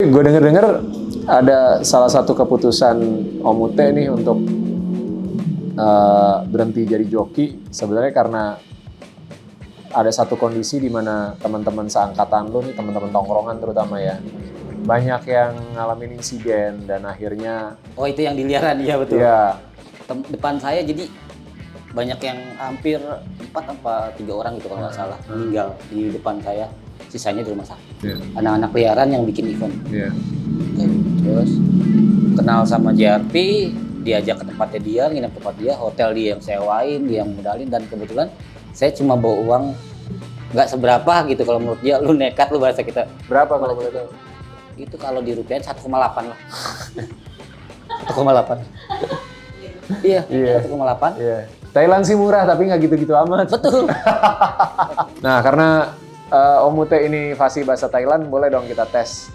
gue denger ada salah satu keputusan Om Ute nih untuk berhenti jadi joki sebenarnya karena ada satu kondisi di mana teman-teman seangkatan lu nih, teman-teman tongkrongan terutama ya, banyak yang ngalamin insiden dan akhirnya itu yang diliaran, iya betul. ya Depan saya jadi banyak yang hampir 4 apa 3 orang gitu kalau nggak salah meninggal di depan saya, sisanya di rumah sakit. Anak-anak liaran yang bikin event. Terus kenal sama JRP, diajak ke tempatnya dia, nginep tempat dia, hotel dia yang sewain, dia yang modalin, dan kebetulan saya cuma bawa uang nggak seberapa gitu. Kalau menurut dia lu nekat, lu bahasa kita. Berapa kalau boleh tahu? Itu kalau dirupiahin 1,8 lah. 1,8. Iya, 1,8. Iya. Thailand sih murah tapi nggak gitu-gitu amat. Betul. Nah, karena Om Ute ini fasih bahasa Thailand, boleh dong kita tes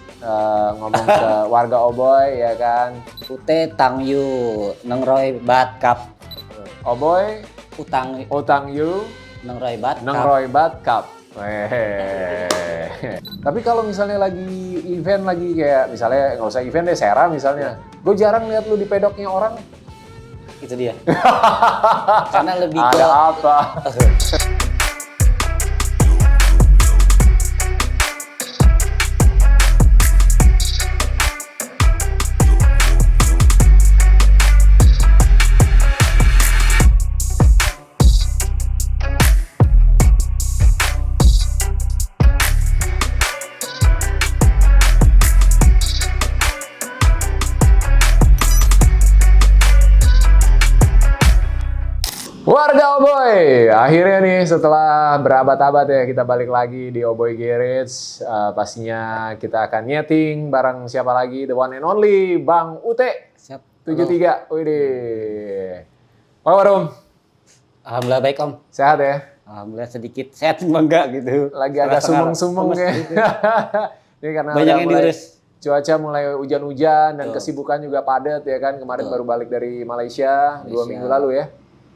ngomong ke warga Oboy ya kan. Ute tang yu nengroy bat kap. Oboy utang yu nengroy bat nengroy bat kap. Tapi kalau misalnya lagi event lagi kayak misalnya nggak usah event deh, Sera misalnya, gue jarang lihat lu di pedoknya orang. Itu dia. Karena lebih ke ada apa? Warga Oboy, akhirnya nih setelah berabad-abad ya kita balik lagi di Oboy Garage. Pastinya kita akan nyeting bareng siapa lagi, the one and only Bang Ute. Siap. 73. Widih. Apa Om? Alhamdulillah baik Om. Sehat ya? Alhamdulillah sedikit sehat cuma enggak gitu. Lagi agak sumeng-sumeng ya. Ini karena banyak yang diurus. Cuaca mulai hujan-hujan dan kesibukan juga padat ya kan. Kemarin baru balik dari Malaysia 2 minggu lalu ya.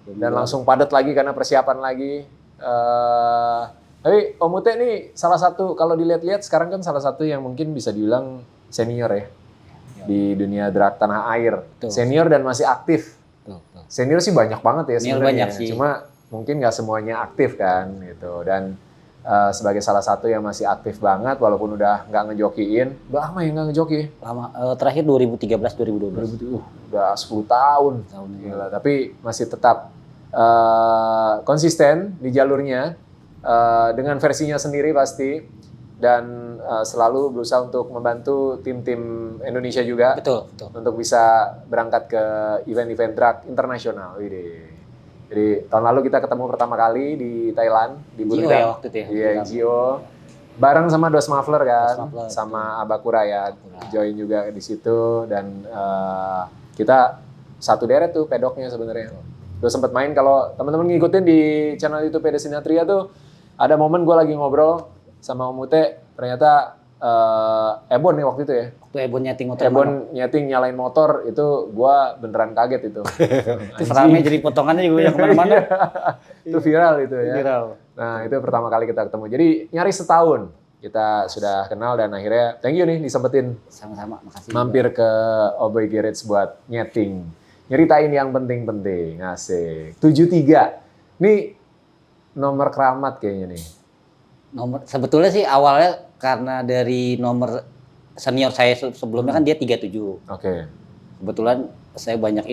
Dan langsung padat lagi karena persiapan lagi. Tapi Om Ute nih salah satu, kalau dilihat-lihat sekarang kan salah satu yang mungkin bisa dibilang senior ya. Di dunia drag tanah air. Senior dan masih aktif. Senior sih banyak banget ya sebenarnya. Cuma mungkin nggak semuanya aktif kan gitu. Dan sebagai salah satu yang masih aktif banget walaupun udah nggak ngejokiin. Udah lama ya nggak ngejoki? Lama, terakhir 2013-2012. Udah 10 tahun. Gila, tapi masih tetap konsisten di jalurnya dengan versinya sendiri pasti, dan selalu berusaha untuk membantu tim-tim Indonesia juga. Betul. Untuk bisa berangkat ke event-event drag internasional. Jadi tahun lalu kita ketemu pertama kali di Thailand, di Buriram. Ya, waktu itu ya. Iya, Gio. Bareng sama Dos Muffler kan, sama Abakura ya, join juga di situ, dan kita satu deret tuh pedoknya sebenarnya. Gue sempat main, kalau teman-teman ngikutin di channel YouTube Desinatria tuh, ada momen gue lagi ngobrol sama Om Ute, ternyata Ebon nih waktu itu ya. Waktu Ebon nyeting motor. Ebon nyeting nyalain motor, itu gue beneran kaget itu. Itu rame jadi potongannya juga yang kemana-mana. Itu viral itu ya. Viral. Nah itu pertama kali kita ketemu, jadi nyaris setahun kita sudah kenal, dan akhirnya thank you nih disempetin. Sama-sama, makasih. Mampir ke Oboy Garage buat nyeting. Nyeritain yang penting-penting, asik. 73, nih nomor keramat kayaknya nih. Sebetulnya sih awalnya karena dari nomor senior saya sebelumnya kan dia 37. Oke. Kebetulan saya banyak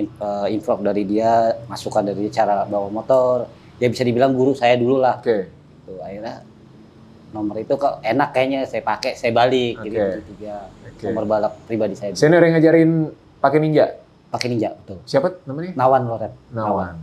info dari dia, masukan dari dia cara bawa motor. Dia bisa dibilang guru saya dulu lah. Oke. Tuh, akhirnya nomor itu kok enak kayaknya, saya pakai, saya balik. Jadi 73. Nomor balap pribadi saya. Senior yang ngajarin pakai Ninja? Pakai Ninja, betul. Siapa namanya? Nawan Loret. Nawan.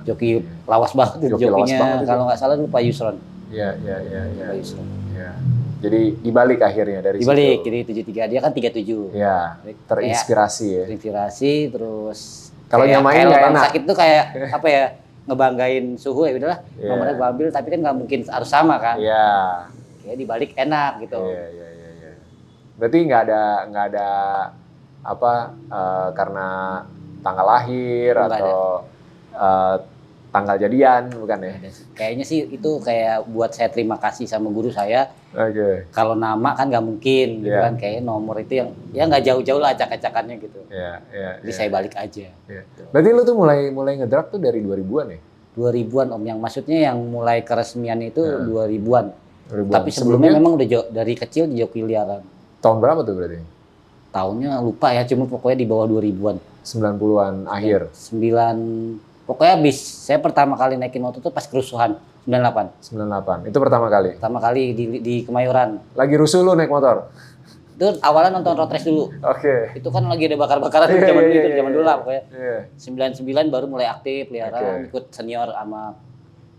Joki lawas banget itu jokinya, kalau nggak salah lupa Yusron. Iya. Lupa Yusron. Iya. Jadi dibalik akhirnya dari dibalik, situ. jadi 73, dia kan 37. Iya, terinspirasi ya. Terinspirasi, terus kalau nyamain nggak enak. Sakit tuh kayak apa ya, ngebanggain suhu ya udahlah, nomornya gue ambil, tapi kan nggak mungkin harus sama kan. Iya. Kayak dibalik enak gitu. Iya. Berarti nggak ada karena tanggal lahir atau tanggal jadian, bukan ya? Kayaknya sih itu kayak buat saya terima kasih sama guru saya. Oke. Kalau nama kan nggak mungkin, gitu kan. Kayak nomor itu yang ya nggak jauh-jauh lah acak-acakannya gitu. Jadi saya balik aja. Berarti lu tuh mulai ngedrag tuh dari 2000-an ya? 2000-an Om, yang maksudnya yang mulai keresmian itu 2000-an. 2000-an. Tapi sebelumnya memang udah dari kecil di joki liaran. Tahun berapa tuh berarti? Tahunnya lupa ya, cuma pokoknya di bawah 2000-an. 90-an akhir. Pokoknya saya pertama kali naikin motor tuh pas kerusuhan 98. 98. Itu pertama kali. Pertama kali di Kemayoran. Lagi rusuh lu naik motor? Itu awalnya nonton road race dulu. Oke. Itu kan lagi ada bakar-bakaran zaman dulu lah pokoknya. 99 baru mulai aktif liaran, ikut senior sama,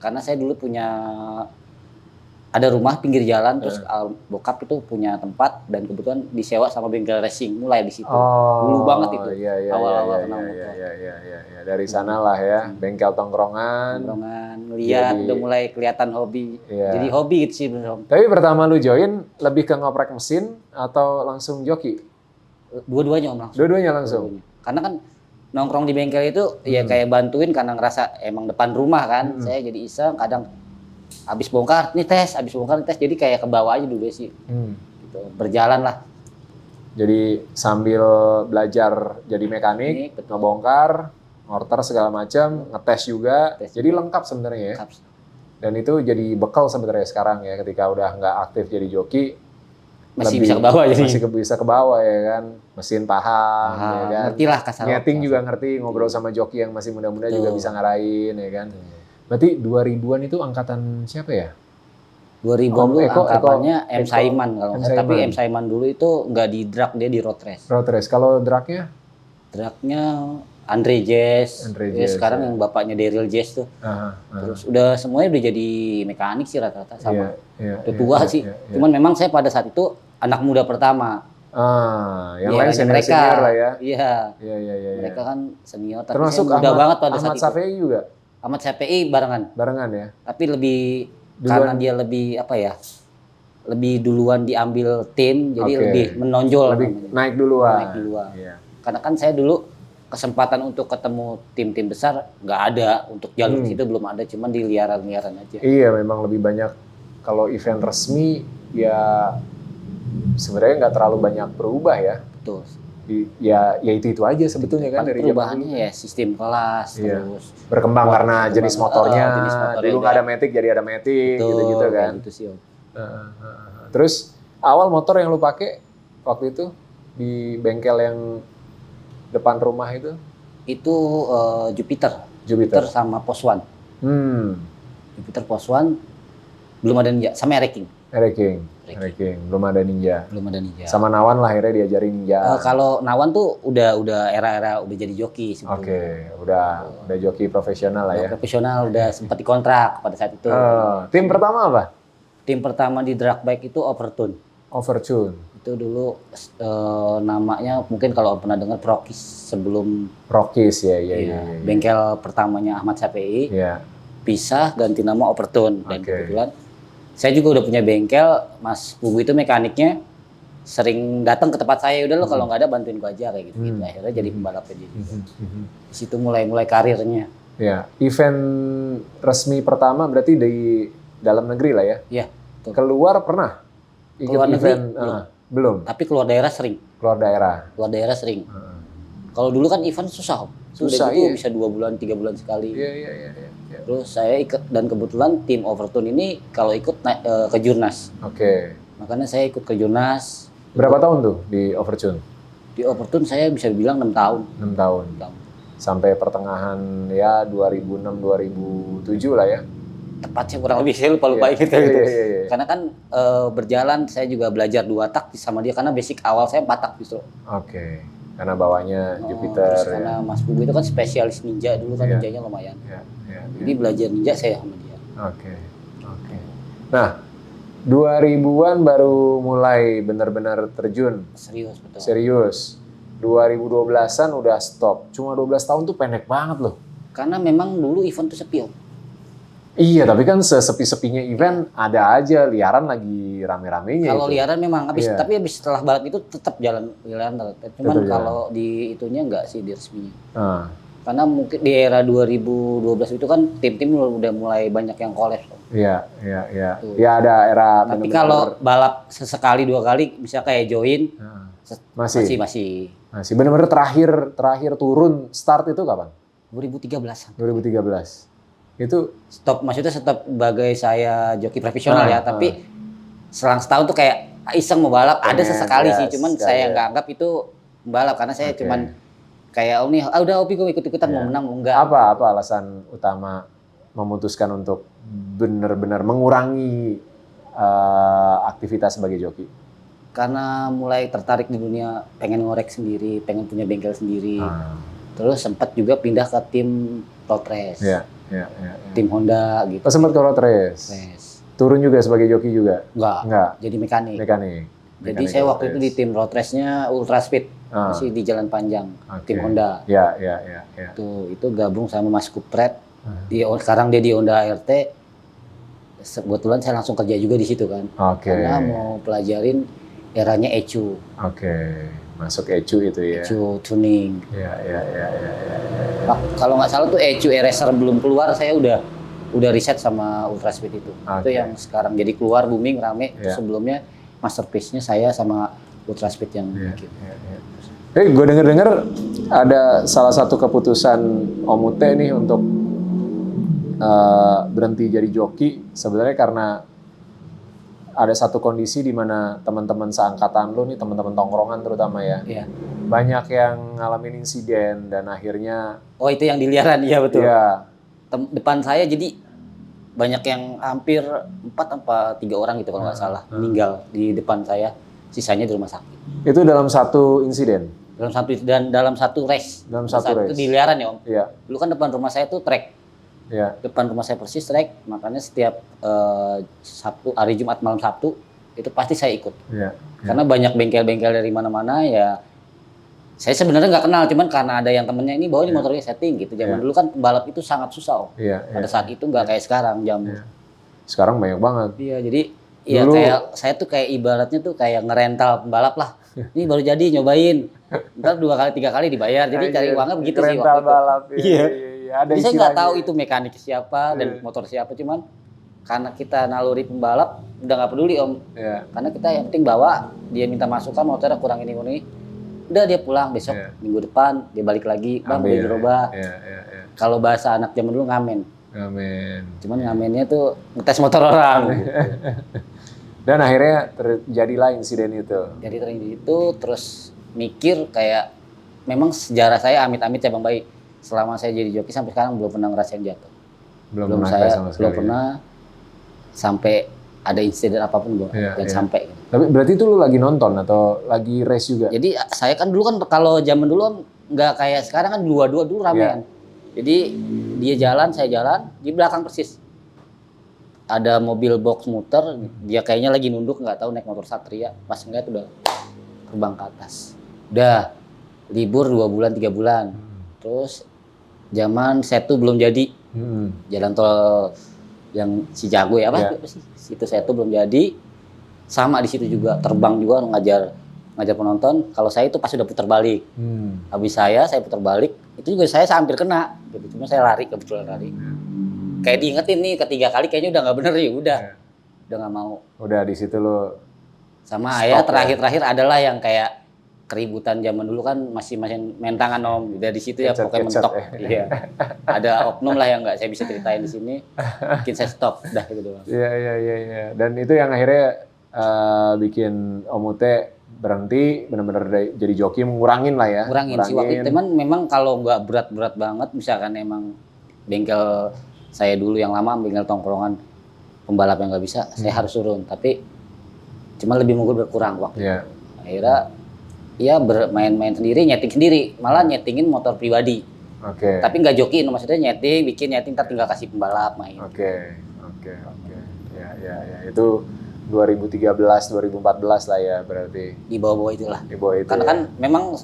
karena saya dulu punya ada rumah pinggir jalan, terus bokap itu punya tempat dan kebetulan disewa sama bengkel racing, mulai di situ. Dulu banget itu. Awal-awal kenal motor. Iya. Dari sana lah ya, bengkel tongkrongan, lihat udah mulai kelihatan hobi. Jadi hobi gitu sih bener. Tapi pertama lu join lebih ke ngoprek mesin atau langsung joki? Dua-duanya Om langsung. Dua-duanya langsung. Karena kan nongkrong di bengkel itu ya kayak bantuin karena ngerasa emang depan rumah kan. Saya jadi iseng kadang habis bongkar nih tes, jadi kayak ke bawah aja dulu sih. Gitu. Berjalan lah. Jadi sambil belajar jadi mekanik, ngebongkar, mortar segala macam, ngetes juga. Jadi lengkap sebenarnya ya. Dan itu jadi bekal sebenarnya sekarang ya, ketika udah nggak aktif jadi joki. Masih bisa ke bawah jadi. Masih bisa ke bawah ya kan. Mesin paham ya kan. Ngerti lah kasar. Nyeting juga ngerti, ngobrol sama joki yang masih muda-muda juga bisa ngarahin ya kan. Berarti 2000-an itu angkatan siapa ya? 2000-an dulu angkatannya M. Saiman kalau nggak salah. Tapi M. Saiman dulu itu nggak di drag, dia di road race. Road race. Kalau dragnya? Dragnya Andre Jazz. Sekarang yang bapaknya Daryl Jazz tuh. Terus udah semuanya udah jadi mekanik sih rata-rata sama. Udah tua sih. Cuman memang saya pada saat itu anak muda pertama. Yang lain senior lah ya. Iya. Mereka kan senior. Tapi termasuk muda banget pada saat itu. Ahmad Safei juga? Ahmad Safei barengan ya. Tapi lebih karena dia lebih apa ya, lebih duluan diambil tim, jadi lebih menonjol, lebih naik duluan. Karena kan saya dulu kesempatan untuk ketemu tim-tim besar nggak ada, untuk jalur situ belum ada, cuman di liaran-liaran aja. Iya, memang lebih banyak kalau event resmi ya sebenarnya nggak terlalu banyak berubah ya. Betul. Ya itu aja sebetulnya kan dari perubahannya ya sistem kelas terus berkembang karena jenis motornya dulu nggak ada matic jadi ada matic gitu kan. Gitu sih, Om. Terus awal motor yang lu pakai waktu itu di bengkel yang depan rumah itu Jupiter sama Poswan. Jupiter Poswan belum ada Ninja sama Ereking. Belum ada Ninja. Sama Nawan lah akhirnya diajarin Ninja. Kalau Nawan tuh udah era-era udah jadi joki sebetulnya. Udah joki profesional lah ya. Profesional, udah sempat dikontrak pada saat itu. Tim pertama apa? Tim pertama di drag bike itu Overtune. Itu dulu namanya mungkin kalau pernah dengar Prokis sebelum Prokis ya. Bengkel pertamanya Ahmad Safei. Pisah ganti nama Overtune dan kebetulan saya juga udah punya bengkel, Mas Pugu itu mekaniknya sering datang ke tempat saya, udah lo kalau nggak ada bantuin gua aja kayak gitu. Akhirnya jadi pembalapnya dia. Di situ mulai karirnya. Ya, event resmi pertama berarti di dalam negeri lah ya? Iya. Keluar pernah? Keluar negeri belum. Tapi keluar daerah sering. Keluar daerah sering. Kalau dulu kan event susah, susah gitu, bisa 2 bulan, 3 bulan sekali. Iya. Terus saya ikut, dan kebetulan tim Overtune ini kalau ikut ke Jurnas. Makanya saya ikut ke Jurnas. Berapa tahun tuh di Overtune? Di Overtune saya bisa bilang 6 tahun. 6 tahun. Sampai pertengahan ya 2006-2007 lah ya. Tepatnya kurang lebih, saya lupa gitu. Karena kan berjalan saya juga belajar 2 tak sama dia karena basic awal saya 4 tak justru. Karena bawanya Jupiter. Terus karena Mas Pugu itu kan spesialis ninja dulu kan, ninjanya lumayan. Jadi belajar ninja saya sama dia. Nah, 2000-an baru mulai benar-benar terjun. Serius, betul. Serius. 2012-an udah stop. Cuma 12 tahun tuh pendek banget loh. Karena memang dulu event tuh sepi, Om. Iya, tapi kan sesepi-sepinya event ada aja liaran lagi rame-ramenya. Kalau liaran memang tapi habis setelah balap itu tetap jalan liaran. Cuman kalau di itunya enggak sih, di resminya. Karena mungkin di era 2012 itu kan tim-tim udah mulai banyak yang collab. Iya. Ya ada era. Tapi kalau balap sesekali 2 kali, bisa kayak join, masih. Benar-benar terakhir turun start itu kapan? 2013. Itu stop, maksudnya stop sebagai saya joki profesional ya, tapi selang setahun tuh kayak iseng mau balap, ada sesekali sih, cuman saya nggak anggap itu balap karena saya cuman kayak udah hobi gue ikut-ikutan mau menang mau enggak. Apa alasan utama memutuskan untuk benar-benar mengurangi aktivitas sebagai joki? Karena mulai tertarik di dunia, pengen ngorek sendiri, pengen punya bengkel sendiri. Terus sempat juga pindah ke tim road race. Iya. Tim Honda gitu. Sempat ke road race. Turun juga sebagai joki juga? Enggak. Jadi mekanik. Jadi saya waktu itu di tim road race-nya Ultra Speed. Masih di Jalan Panjang, tim Honda. Iya. Itu gabung sama Mas Kupret. Sekarang dia di Honda RT. Kebetulan saya langsung kerja juga di situ kan. Karena mau pelajarin eranya ECU. Masuk ECU itu ya. ECU tuning. Iya. Kalau nggak salah tuh ECU Eraser belum keluar, saya udah riset sama Ultra Speed itu. Itu yang sekarang jadi keluar booming rame. Itu sebelumnya masterpiece-nya saya sama Ultra Speed yang bikin. Gue denger ada salah satu keputusan Om Ute nih untuk berhenti jadi joki sebenarnya karena ada satu kondisi di mana teman-teman seangkatan lu nih, teman-teman tongkrongan terutama ya, banyak yang ngalamin insiden dan akhirnya itu yang diliaran, iya betul. Iya. Depan saya jadi banyak yang hampir 4 apa 3 orang gitu kalau nggak salah meninggal di depan saya, sisanya di rumah sakit. Itu dalam satu insiden? Dalam satu race. Dalam satu race. Itu diliaran ya Om. Iya. Dulu kan depan rumah saya tuh track. Ya. Depan rumah saya persis track, makanya setiap Sabtu, hari Jumat malam Sabtu itu pasti saya ikut. Karena banyak bengkel-bengkel dari mana-mana ya. Saya sebenarnya nggak kenal, cuman karena ada yang temennya ini bawa motornya setting gitu. Zaman dulu kan pembalap itu sangat susah, Om. Pada saat itu nggak kayak sekarang jamur. Sekarang banyak banget. Iya, jadi dulu, kayak saya tuh kayak ibaratnya tuh kayak ngerental pembalap lah. Ini baru jadi nyobain. Ntar 2 kali 3 kali dibayar. Jadi cari uangnya begitu sih waktu itu. Balap, iya. Jadi saya nggak tahu itu mekanik siapa dan motor siapa, cuman karena kita naluri pembalap udah nggak peduli Om. Karena kita yang penting bawa, dia minta masukan motornya kurang ini, udah dia pulang besok minggu depan dia balik lagi, bang udah dirubah. Kalau bahasa anak zaman dulu ngamen. Cuman ngamennya tuh ngetes motor orang. Dan akhirnya terjadilah insiden itu. Jadi itu terus mikir kayak memang sejarah saya amit-amit ya Bang Bayi. Selama saya jadi joki sampai sekarang belum pernah ngerasain jatuh. Belum pernah sampai ada insiden apapun sampai. Tapi berarti itu lu lagi nonton atau lagi race juga? Jadi saya kan dulu kan kalau zaman dulu nggak kayak sekarang kan dua-dua dulu ramean. Jadi dia jalan, saya jalan, di belakang persis ada mobil box muter, dia kayaknya lagi nunduk nggak tahu naik motor Satria, pas ngeliat udah terbang ke atas. Udah libur 2 bulan 3 bulan. Terus zaman Setu belum jadi. Jalan tol yang Cijago ya apa sih? Situ Setu belum jadi. Sama di situ juga terbang juga ngajar penonton. Kalau saya itu pas udah putar balik. Habis saya putar balik, itu juga saya hampir kena. Gitu. Cuma saya kebetulan lari. Kayak diingetin nih ketiga kali kayaknya udah nggak bener ya udah nggak mau. Udah di situ lo. Sama ya terakhir adalah yang kayak keributan zaman dulu kan masih main tangan Om. Dari situ ya pokoknya mentok. Iya. Ada oknum lah yang nggak saya bisa ceritain di sini. Bikin saya stop dah gitu doang. Iya. Dan itu yang akhirnya bikin Om Ute berhenti benar-benar jadi joki, ngurangin lah ya. Ngurangin sih waktu itu. Memang kalau nggak berat-berat banget, misalkan emang bengkel saya dulu yang lama, bengkel tongkrongan pembalap yang nggak bisa, saya harus turun. Tapi cuma lebih mungkin berkurang waktu. Akhirnya ya bermain-main sendiri, nyeting sendiri, malah nyetingin motor pribadi. Tapi nggak joki, maksudnya bikin nyeting, ntar tinggal kasih pembalap main. Ya. Itu 2013, 2014 lah ya berarti. Di bawah-bawah itulah. Karena ya. kan memang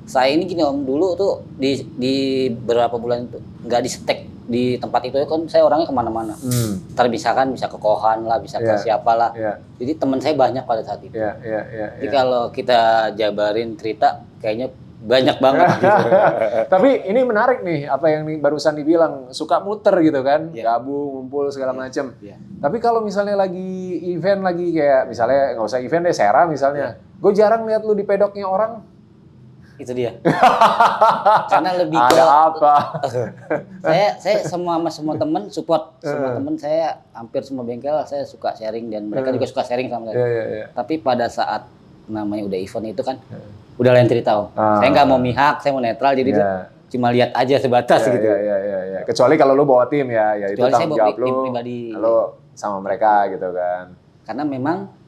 saya ini gini Om, dulu tuh di beberapa bulan itu nggak di setek di tempat itu kan saya orangnya kemana-mana. Ntar bisa ke Kohan lah, bisa ke siapa lah. Jadi teman saya banyak pada saat itu. Jadi kalau kita jabarin cerita, kayaknya banyak banget. Gitu. Tapi ini menarik nih, apa yang barusan dibilang, suka muter gitu kan, Yeah. gabung, ngumpul segala macem. Yeah. Tapi kalau misalnya lagi event lagi kayak, misalnya nggak usah event deh, Sera misalnya, gue jarang lihat lu di pedoknya orang. Itu dia. Karena lebih ke Ada apa? saya semua teman support, semua teman saya hampir semua bengkel saya suka sharing dan mereka juga suka sharing sama saya. Yeah. Tapi pada saat namanya udah event itu kan udah lain cerita Om. Saya nggak mau mihak, saya mau netral jadi cuma lihat aja sebatas gitu. Iya. Kecuali kalau lu bawa tim ya itu tanggung jawab lu. Pribadi. Lu sama mereka gitu kan. Karena memang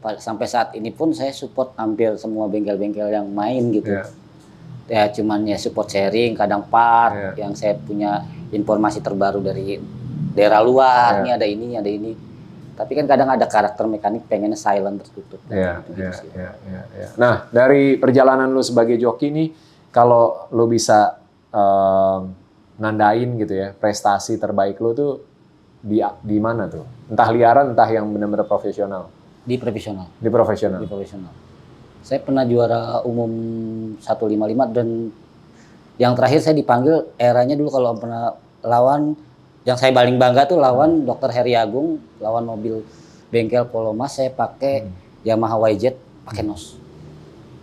sampai saat ini pun saya support hampir semua bengkel-bengkel yang main gitu. Ya cuman ya support sharing, kadang part yang saya punya informasi terbaru dari daerah luar, ini ada ini. Tapi kan kadang ada karakter mekanik pengen silent tertutup. Iya. Nah, dari perjalanan lu sebagai joki nih, kalau lu bisa nandain gitu ya, prestasi terbaik lu tuh di mana tuh? Entah liaran, entah yang benar-benar profesional. Di profesional. Di profesional. Saya pernah juara umum 155 dan yang terakhir saya dipanggil eranya dulu kalau pernah lawan yang saya paling bangga tuh lawan Dr. Heri Agung, lawan mobil bengkel Polomas saya pakai Yamaha YZ pakai nos.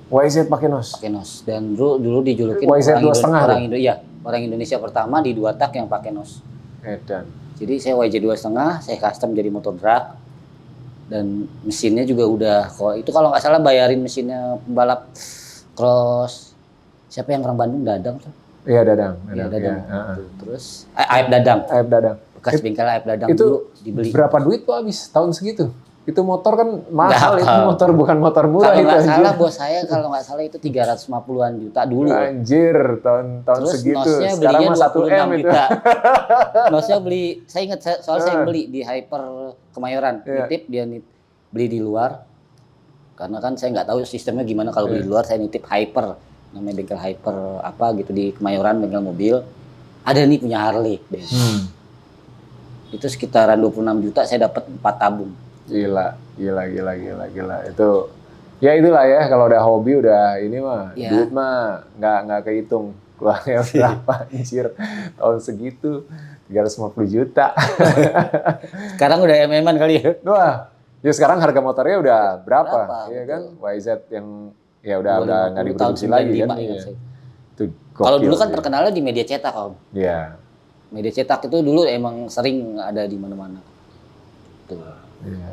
YZ pakai nos. Pakai nos dan dulu dijulukin YZ orang Indonesia pertama di 2 tak yang pakai nos. Edan. Jadi saya YZ 2,5, saya custom jadi motor drag. Dan mesinnya juga udah, kalau nggak salah bayarin mesinnya pembalap cross siapa yang orang Bandung, Dadang tuh. Iya Dadang. Iya, Dadang. Terus Aib Dadang. Bekas bengkel Aib Dadang itu dulu dibeli. Berapa duit tuh habis tahun segitu? Itu motor kan mahal, itu motor bukan motor murah. Kalau itu. Nggak salah bos saya kalau nggak salah itu 350-an juta dulu. Anjir, tahun terus segitu. Nosnya Sekarang belinya mah 1M itu. Nosnya beli, saya ingat soal saya beli di Hyper Kemayoran, nitip dia beli di luar. Karena kan saya nggak tahu sistemnya gimana kalau beli di luar, saya nitip Hyper, namanya bengkel Hyper apa gitu di Kemayoran, bengkel mobil. Ada nih punya Harley. Itu sekitaran 26 juta saya dapat 4 tabung. Gila. Itu ya itulah ya, kalau udah hobi udah ini mah duit mah nggak kehitung keluarnya berapa anjir tahun segitu 350 juta. Sekarang udah MM-an kali ya. Wah, ya sekarang harga motornya udah berapa? Iya kan? YZ yang ya udah nggak diproduksi lagi kan. Kalau dulu kan terkenalnya di media cetak Om. Iya. Media cetak itu dulu emang sering ada di mana-mana. Tuh. Iya.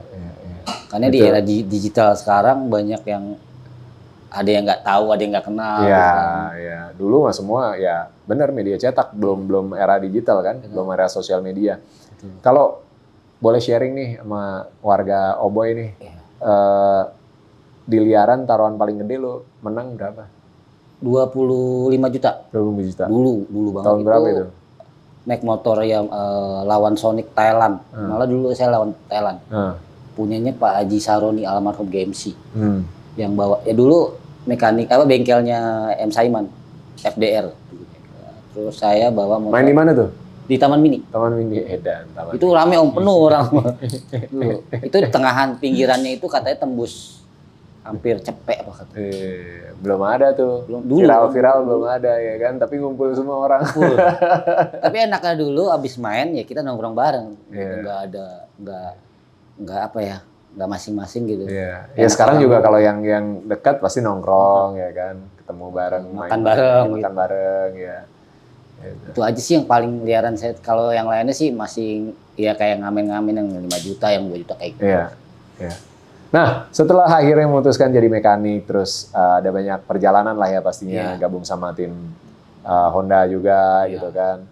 Karena di era digital sekarang banyak yang ada yang nggak tahu, ada yang nggak kenal. Iya. Dulu mah semua ya benar media cetak, belum era digital kan, belum era sosial media. Kalau boleh sharing nih sama warga Oboy nih, di liaran taruhan paling gede lo menang berapa? 25 juta. 25 juta. Dulu banget. Tahun berapa itu? Naik motor yang lawan Sonic Thailand. Malah dulu saya lawan Thailand. Punyanya Pak Haji Saroni almarhum GMC. Yang bawa ya dulu mekanik bengkelnya M Saiman FDR. Terus saya bawa motor. Main di mana tuh? Di Taman Mini. Taman Mini Edan. Itu rame Om, penuh orang. Itu tengahan pinggirannya itu katanya tembus hampir cepek apa kata. Belum ada tuh. Viral belum ada ya kan, tapi ngumpul semua orang. Tapi enaknya dulu abis main ya kita nongkrong bareng. Nggak masing-masing gitu. Iya. Ya sekarang juga kalau yang dekat pasti nongkrong ya kan, ketemu bareng, makan bareng ya. Itu aja sih yang paling liaran saya. Kalau yang lainnya sih masih ya kayak ngamen-ngamen yang 5 juta, yang 2 juta kayak gitu. Iya. Nah, setelah akhirnya memutuskan jadi mekanik, terus ada banyak perjalanan lah ya pastinya, gabung sama tim Honda juga gitu kan.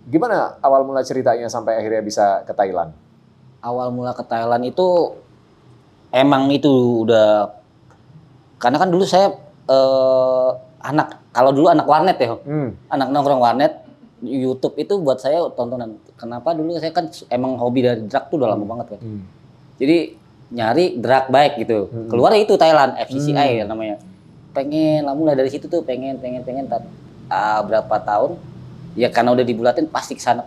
Gimana awal mula ceritanya sampai akhirnya bisa ke Thailand? Awal mula ke Thailand itu emang itu udah, karena kan dulu saya kalau dulu anak warnet ya, anak nongkrong warnet, YouTube itu buat saya tontonan. Kenapa dulu saya kan emang hobi dari drag tuh udah lama banget kan. Jadi nyari drag bike gitu. Keluar itu Thailand, FCCI namanya. Pengen, mulai dari situ tuh pengen berapa tahun. Ya karena udah dibulatin pasti kesana.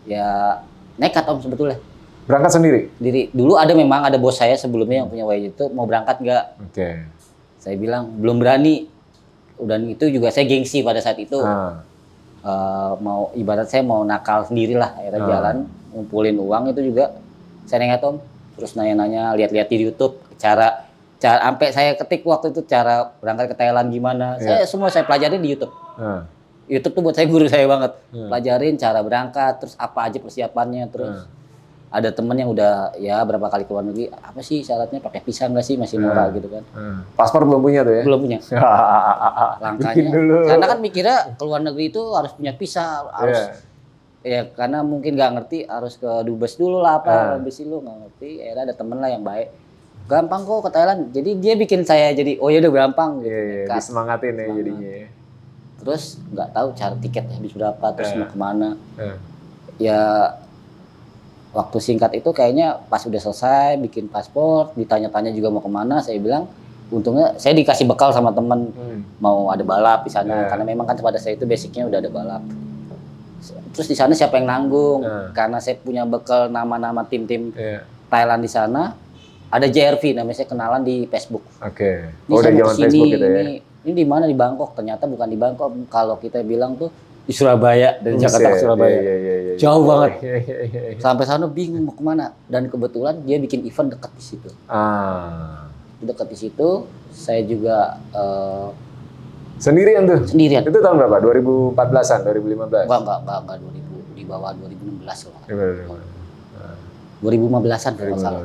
Ya nekat Om sebetulnya. Berangkat sendiri? Dulu memang ada bos saya sebelumnya yang punya YZ itu mau berangkat nggak? Oke. Saya bilang belum berani. Dan itu juga saya gengsi pada saat itu. Mau ibarat saya mau nakal sendirilah, akhirnya jalan ngumpulin uang itu juga saya nengok Om, terus nanya-nanya, lihat-lihat di YouTube cara sampai saya ketik waktu itu cara berangkat ke Thailand gimana. Semua saya pelajari di YouTube. YouTube tuh buat saya guru saya banget. Pelajarin cara berangkat, terus apa aja persiapannya, terus ada temen yang udah ya berapa kali ke luar negeri, apa sih syaratnya, pakai visa nggak sih, masih murah gitu kan. Paspor belum punya tuh ya? Belum punya. Langkahnya. Karena kan mikirnya ke luar negeri itu harus punya visa, harus ya karena mungkin nggak ngerti harus ke dubes dulu lah apa, habis itu nggak ngerti. Ada temen lah yang baik. Gampang kok ke Thailand. Jadi dia bikin saya jadi oh ya udah gampang gitu. Disemangatin ya jadinya. Terus nggak tahu cara tiketnya habis berapa, terus mau kemana. Ya waktu singkat itu kayaknya pas udah selesai bikin paspor, ditanya-tanya juga mau kemana, saya bilang untungnya saya dikasih bekal sama temen mau ada balap di sana karena memang kan pada saya itu basicnya udah ada balap. Terus di sana siapa yang nanggung? Karena saya punya bekal nama-nama tim-tim Thailand di sana, ada JRV namanya, saya kenalan di Facebook. Oh, udah zaman Facebook gitu ya? Ini di mana, di Bangkok? Ternyata bukan di Bangkok. Kalau kita bilang tuh di Surabaya, dari Jakarta ke Surabaya. Jauh banget. Sampai sana bingung mau kemana. Dan kebetulan dia bikin event dekat di situ. Dekat di situ, saya juga sendirian tuh? Sendirian. Itu tahun berapa? 2014-an, 2015? Enggak 2000, di bawah 2016 loh. 2015-an kalau nggak salah.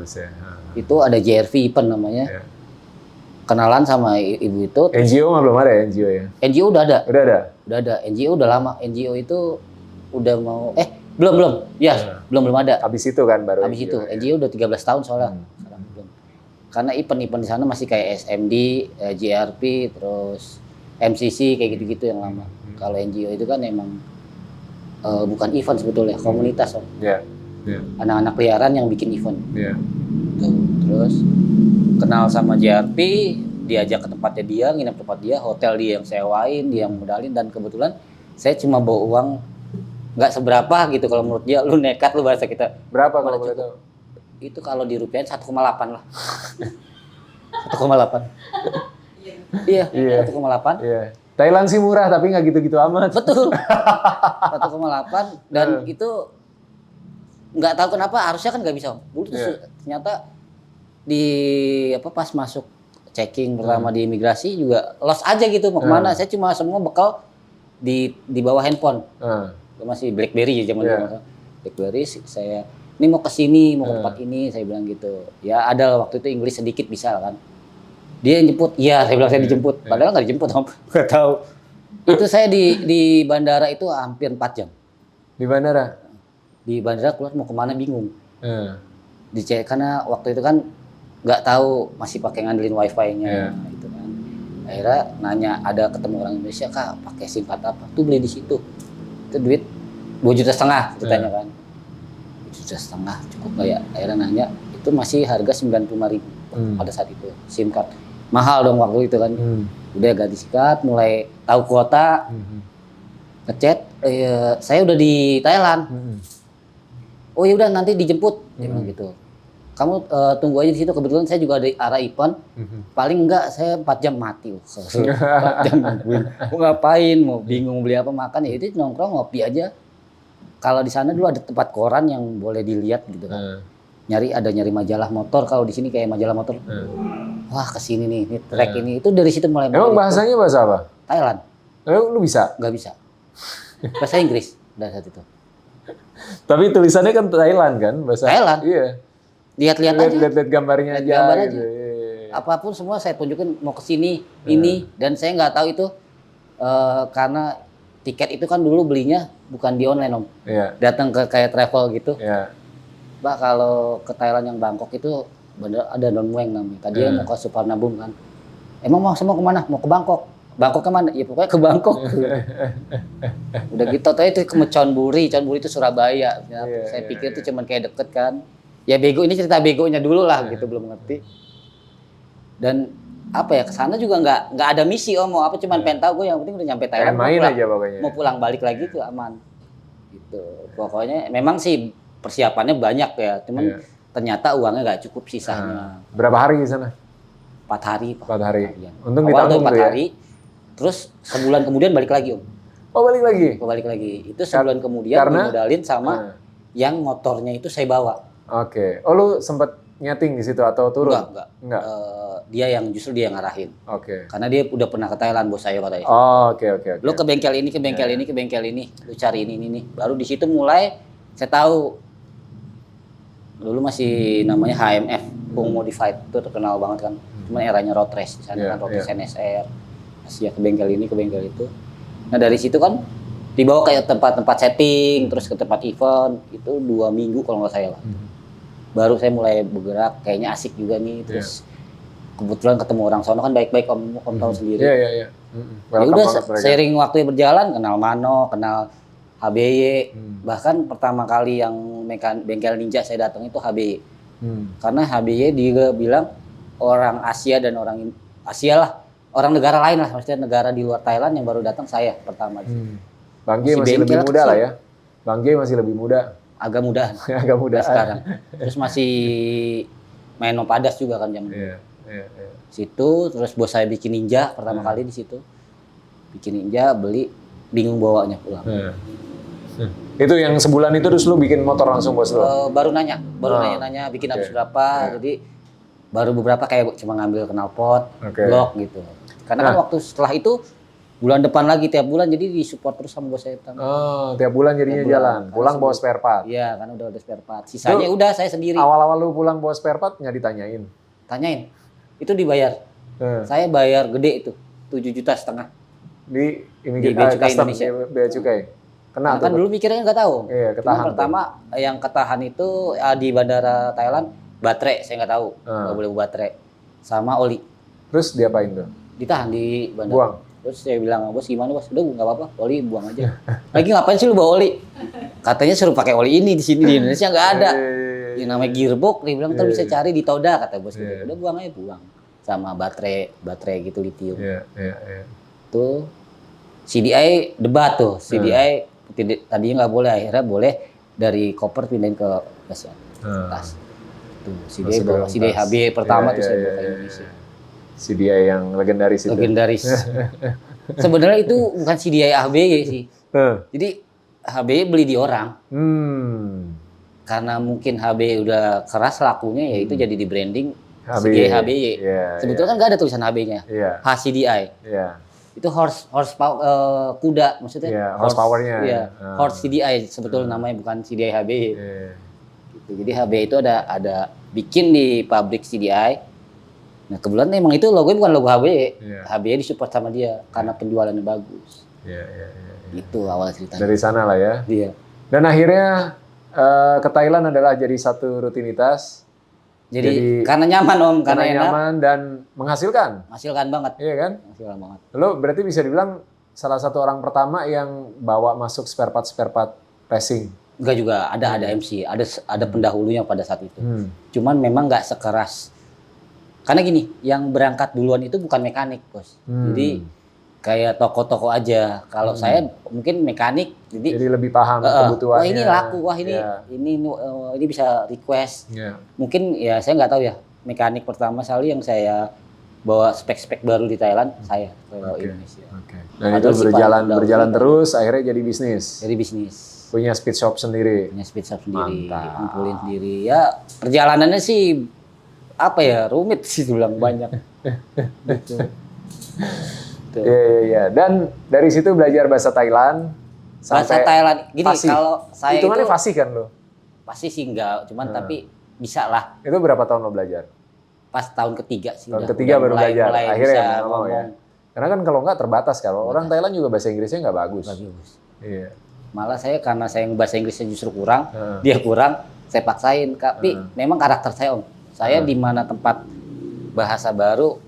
Itu ada JRV event namanya. Kenalan sama ibu itu. NGO belum ada ya, NGO ya? NGO udah ada. Udah ada. NGO udah lama. NGO itu udah mau belum. Ya, belum ada. Habis itu kan baru. Habis itu. NGO udah 13 tahun soalnya. Sekarang belum. Karena event-event di sana masih kayak SMD, JRP, terus MCC kayak gitu-gitu yang lama. Kalau NGO itu kan emang bukan event sebetulnya, komunitas. Anak-anak liaran yang bikin event. Terus kenal sama JRP, diajak ke tempatnya dia, nginep tempat dia, hotel dia yang sewain, dia yang modalin, dan kebetulan saya cuma bawa uang nggak seberapa gitu. Kalau menurut dia, lu nekat, lu bahasa kita. Berapa kalau boleh tahu? Itu kalau dirupiahin 1,8 lah. 1,8. Iya, 1,8. Iya. Thailand sih murah tapi nggak gitu-gitu amat. Betul. 1,8 dan itu nggak tahu kenapa harusnya kan nggak bisa. Ternyata pas masuk checking pertama di imigrasi juga lost aja gitu mau kemana. Saya cuma semua bekal di bawah handphone. Masih BlackBerry ya zaman dulu. BlackBerry saya ini mau ke sini, mau ke tempat ini, saya bilang gitu. Ya ada waktu itu Inggris sedikit bisa kan. Dia jemput, iya saya bilang saya dijemput. Padahal nggak dijemput, Om. Nggak tahu. Itu saya di bandara itu hampir 4 jam. Di bandara? Di bandara keluar mau kemana bingung. Dicek karena waktu itu kan nggak tahu, masih pakai ngandelin wifi-nya gitu kan. Akhirnya nanya, ada ketemu orang Indonesia, Kak pakai SIM card apa? Tuh beli di situ. Itu duit 2,5 juta ditanya kan. 2,5 juta cukup nggak ya? Akhirnya nanya, itu masih harga 95.000 pada saat itu SIM card. Mahal dong waktu itu kan. Udah ganti SIM card, mulai tahu kuota. Ngechat, saya udah di Thailand. Oh ya udah nanti dijemput, dia bilang gitu. Kamu tunggu aja di situ, kebetulan saya juga ada arah event. Paling enggak saya 4 jam mati. 4 jam nungguin. Mau ngapain, mau bingung beli apa makan, ya itu nongkrong ngopi aja. Kalau di sana dulu ada tempat koran yang boleh dilihat gitu kan. Nyari majalah motor, kalau di sini kayak majalah motor. Wah, kesini nih, ini track ini. Itu dari situ mulai. Emang bahasanya bahasa apa? Thailand. Lu bisa? Nggak bisa. Bahasa Inggris dari saat itu. Tapi tulisannya kan Thailand kan? Bahasa Thailand. Iya. Lihat-lihat aja. Lihat gambarnya aja. Gambar gitu. aja. Apapun semua saya tunjukin, mau ke sini, ini, dan saya nggak tahu itu karena tiket itu kan dulu belinya bukan di online, Om. Datang ke kayak travel gitu. Mbak, kalau ke Thailand yang Bangkok itu bener ada Don Mueng namanya. Tadi mau ke Suvarnabhumi kan. Emang mau kemana? Mau ke Bangkok. Bangkok kemana? Ya pokoknya ke Bangkok. Udah gitu, tadi itu ke Chonburi itu Surabaya. Saya pikir itu cuman kayak deket kan. Ya bego, ini cerita begonya dulu lah gitu, belum ngerti. Dan apa ya, kesana juga nggak ada misi, Om, mau apa, cuman pengen tahu gue, yang penting udah nyampe Thailand. Main aja pokoknya. Mau pulang balik lagi tuh aman. Gitu. Pokoknya memang sih persiapannya banyak ya, cuman ternyata uangnya nggak cukup sisanya. Berapa hari di sana? 4 hari. 4 hari. Ya. Untung Awal tuh ditanggung 4 tuh ya. hari, terus sebulan kemudian balik lagi Om. Oh balik lagi? Balik lagi. Itu sebulan kemudian karena dimodalin sama yang motornya itu saya bawa. Oke. Oh lu sempet nyeting di situ atau turun? Enggak. Dia yang ngarahin. Oke. Karena dia udah pernah ke Thailand bos saya katanya. Oh, oke. Lu ke bengkel ini, ke bengkel ini, ke bengkel ini, lu cari ini nih. Baru di situ mulai saya tahu. Dulu masih namanya HMF, Pung Modified, itu terkenal banget kan. Cuman eranya road race, di sana kan road race NSR. Asia ke bengkel ini, ke bengkel itu. Nah dari situ kan dibawa ke tempat-tempat setting, terus ke tempat event, itu 2 minggu kalau nggak salah. Baru saya mulai bergerak, kayaknya asik juga nih, terus kebetulan ketemu orang sono kan baik-baik om tahu sendiri. Iya. Ya udah sering waktu berjalan, kenal Mano, kenal HBY, bahkan pertama kali yang bengkel ninja saya datang itu HBY. Karena HBY dia bilang orang Asia dan orang Asia lah, orang negara lain lah, maksudnya negara di luar Thailand yang baru datang saya pertama. Bang G masih lebih muda lah ya. Bang G masih lebih muda. Agak muda. Agak muda sekarang. Terus masih main Nopadas juga kan jam. Iya. Situ terus bos saya bikin ninja pertama kali di situ. Bikin ninja, beli, bingung bawanya pulang. Itu yang sebulan itu terus lu bikin motor langsung bos lu? Baru nanya bikin habis berapa. Jadi baru beberapa kayak cuma ngambil knalpot, blok gitu. Karena kan waktu setelah itu bulan depan lagi tiap bulan jadi disupport terus sama bos saya pertama. Oh, tiap bulan jadinya jalan. Pulang bawa spare part. Iya, karena udah ada spare part. Sisanya udah saya sendiri. Awal-awal lu pulang bawa spare part nggak ditanyain? Tanyain. Itu dibayar. Saya bayar gede itu, 7,5 juta. Di Bea Cukai Indonesia. Bea Cukai. Kena kan dulu mikirnya nggak tahu. Iya, ketahan. Pertama yang ketahan itu di bandara Thailand baterai, saya nggak tahu. Nggak boleh baterai. Sama oli. Terus diapain tuh? Ditahan di bandara. Buang. Terus saya bilang, bos gimana bos? Udah nggak apa-apa, oli buang aja. Lagi ngapain sih lu bawa oli? Katanya suruh pakai oli ini di sini di Indonesia nggak ada. Yang namanya gearbox, dia bilang ntar bisa cari di Toda kata bos. Udah buang aja buang. Sama baterai gitu lithium. Iya. Tuh CDI debat tuh. CDI tadinya nggak boleh, akhirnya boleh dari koper pindahin ke tas. Tuh CDI bawa CDI HB pertama tuh saya bawa ke Indonesia. CDI yang legendaris itu. Legendaris. Sebenarnya itu bukan CDI HBY sih. Jadi HBY beli di orang. Karena mungkin HBY udah keras lakunya, ya itu jadi di branding CDI HBY. Sebetulnya kan nggak ada tulisan HB-nya. HCDI. Itu horsepower kuda maksudnya. Horsepower-nya. Horse CDI sebetulnya namanya, bukan CDI HBY. Gitu. Jadi HBY itu ada bikin di pabrik CDI. Nah kebetulan emang itu logonya bukan logo HBY. HBY disupport sama dia karena penjualannya bagus. Itu awal ceritanya. Dari sana lah ya. Iya. Dan akhirnya ke Thailand adalah jadi satu rutinitas. Jadi karena nyaman om, karena nyaman dan menghasilkan. Menghasilkan banget. Iya kan? Menghasilkan banget. Lo berarti bisa dibilang salah satu orang pertama yang bawa masuk spare part racing. Enggak juga, ada MC, ada pendahulunya pada saat itu. Cuman memang nggak sekeras. Karena gini, yang berangkat duluan itu bukan mekanik bos. Jadi kayak toko-toko aja. Kalau saya mungkin mekanik, jadi lebih paham kebutuhannya. Wah ini laku, wah ini bisa request. Mungkin ya saya nggak tahu ya. Mekanik pertama sekali yang saya bawa spek-spek baru di Thailand, saya ke Indonesia. Dan itu berjalan terus, akhirnya jadi bisnis. Jadi bisnis. Punya speed shop sendiri. Mantap. Ngumpulin sendiri. Ya perjalanannya sih apa ya, rumit sih bilang banyak. Gitu. Iya. Dan dari situ belajar bahasa Thailand. Bahasa Thailand. Gini fasih. Kalau saya hitungannya fasih kan lo? Fasih sih enggak, cuman tapi bisa lah. Itu berapa tahun lo belajar? Pas tahun ketiga sih. Tahun ketiga baru belajar. Akhirnya ngomong. Ya. Karena kan kalau enggak terbatas kalau orang Thailand juga bahasa Inggrisnya nggak bagus. Iya. Malah saya karena bahasa Inggrisnya justru kurang, dia kurang, saya paksain. Tapi memang karakter saya om. Saya di mana tempat bahasa baru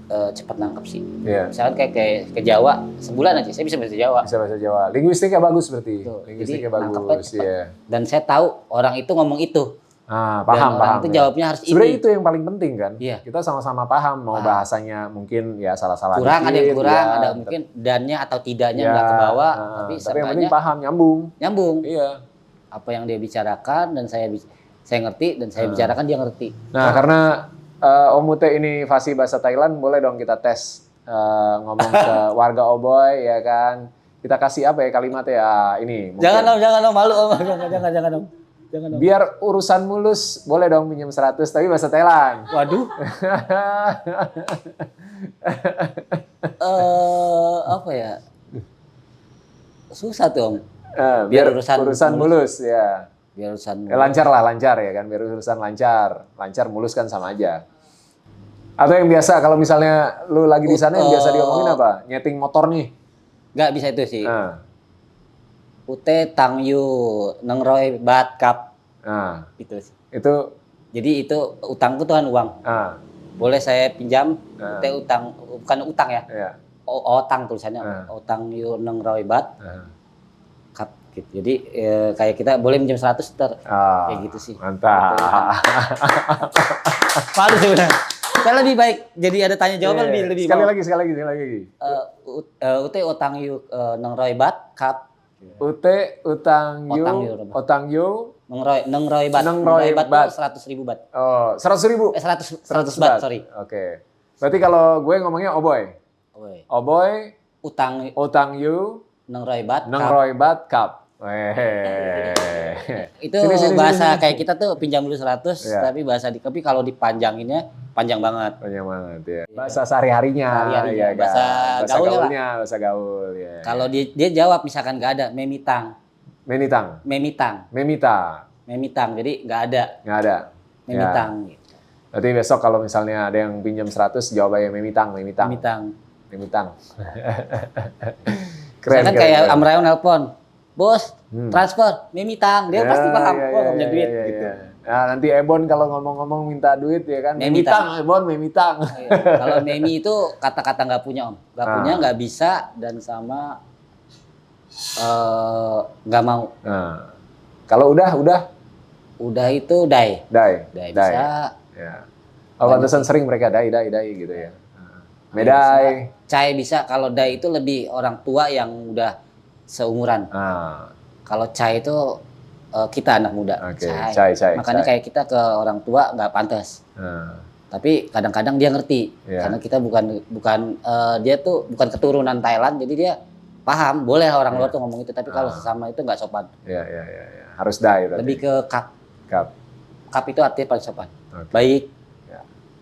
cepat nangkep sih. Misalkan kayak ke Jawa, sebulan aja saya bisa bahasa Jawa. Bisa bahasa Jawa. Linguistiknya bagus berarti. Linguistiknya bagus. Iya. Dan saya tahu orang itu ngomong itu. Paham. Orang itu jawabnya harus sebenarnya ini. Itu yang paling penting kan. Iya. Kita sama-sama paham mau bahasanya mungkin ya salah-salah kurang, dikit, ada yang kurang, ada mungkin dannya atau tidaknya nggak ke bawah, tapi yang penting paham, nyambung. Iya. Apa yang dia bicarakan dan saya ngerti dan saya bicarakan dia ngerti. Nah, karena Om Ute ini fasih bahasa Thailand, boleh dong kita tes ngomong ke warga Oboy ya kan. Kita kasih apa ya kalimatnya ya ini. Mungkin. Jangan dong, malu Om. Jangan dong. Biar urusan mulus, boleh dong pinjam 100 tapi bahasa Thailand. Waduh. Apa ya? Susah tuh Om. Biar urusan mulus ya. Biar urusan lancar ya kan, biar urusan lancar mulus kan sama aja. Atau yang biasa kalau misalnya lu lagi di sana yang biasa diomongin apa? Nyeting motor nih. Nggak bisa itu sih. Ute tang yu nengroy bat kap. Gitu sih. Itu jadi itu utangku tuh kan uang. Boleh saya pinjam? Ute utang bukan utang ya. Otang tulisannya. Otang yu nengroy bat. Kap gitu. Jadi kayak kita boleh pinjam 100 kayak gitu sih. Mantap. Malu sebenarnya. Saya lebih baik jadi ada tanya jawab lebih sekali lagi. Ute otang yu nengroy bat kap. Ute utang yu nengroy bat. Nengroy bat 100.000 bat. Oh, 100.000. 100 bat, sorry. Oke. Berarti kalau gue ngomongnya Oboy. Oboy utang yu nengroy bat kap. Itu bahasa kayak kita tuh pinjam dulu 100 tapi tapi kalau dipanjanginnya panjang banget ya. Bahasa sehari-harinya ya, bahasa gaulnya, bahasa gaul ya. Kalau dia jawab misalkan nggak ada memitang. Jadi nggak ada. Memitang Ya. Gitu. Berarti besok kalau misalnya ada yang pinjam 100 jawabannya memitang. Keren, misalkan kayak Amrayon nelpon, bos, transfer, memitang, dia pasti paham, nggak punya duit. Gitu. Nah, nanti Ebon kalau ngomong-ngomong minta duit ya kan, memitang. Kalau memi itu kata-kata nggak punya Om, nggak bisa dan sama nggak mau. Kalau udah itu dai bisa. Ya. Pantesan sering mereka dai gitu ya. Medai. Cai bisa, kalau dai itu lebih orang tua yang udah seumuran. Kalau cai itu kita anak muda. Cai. Makanya kayak kita ke orang tua nggak pantas. Tapi kadang-kadang dia ngerti karena kita bukan dia tuh bukan keturunan Thailand, jadi dia paham. Boleh orang luar tuh ngomong itu, tapi kalau sesama itu nggak sopan. Iya. Harus dai berarti. Lebih ke kap. Kap itu artinya paling sopan. Baik.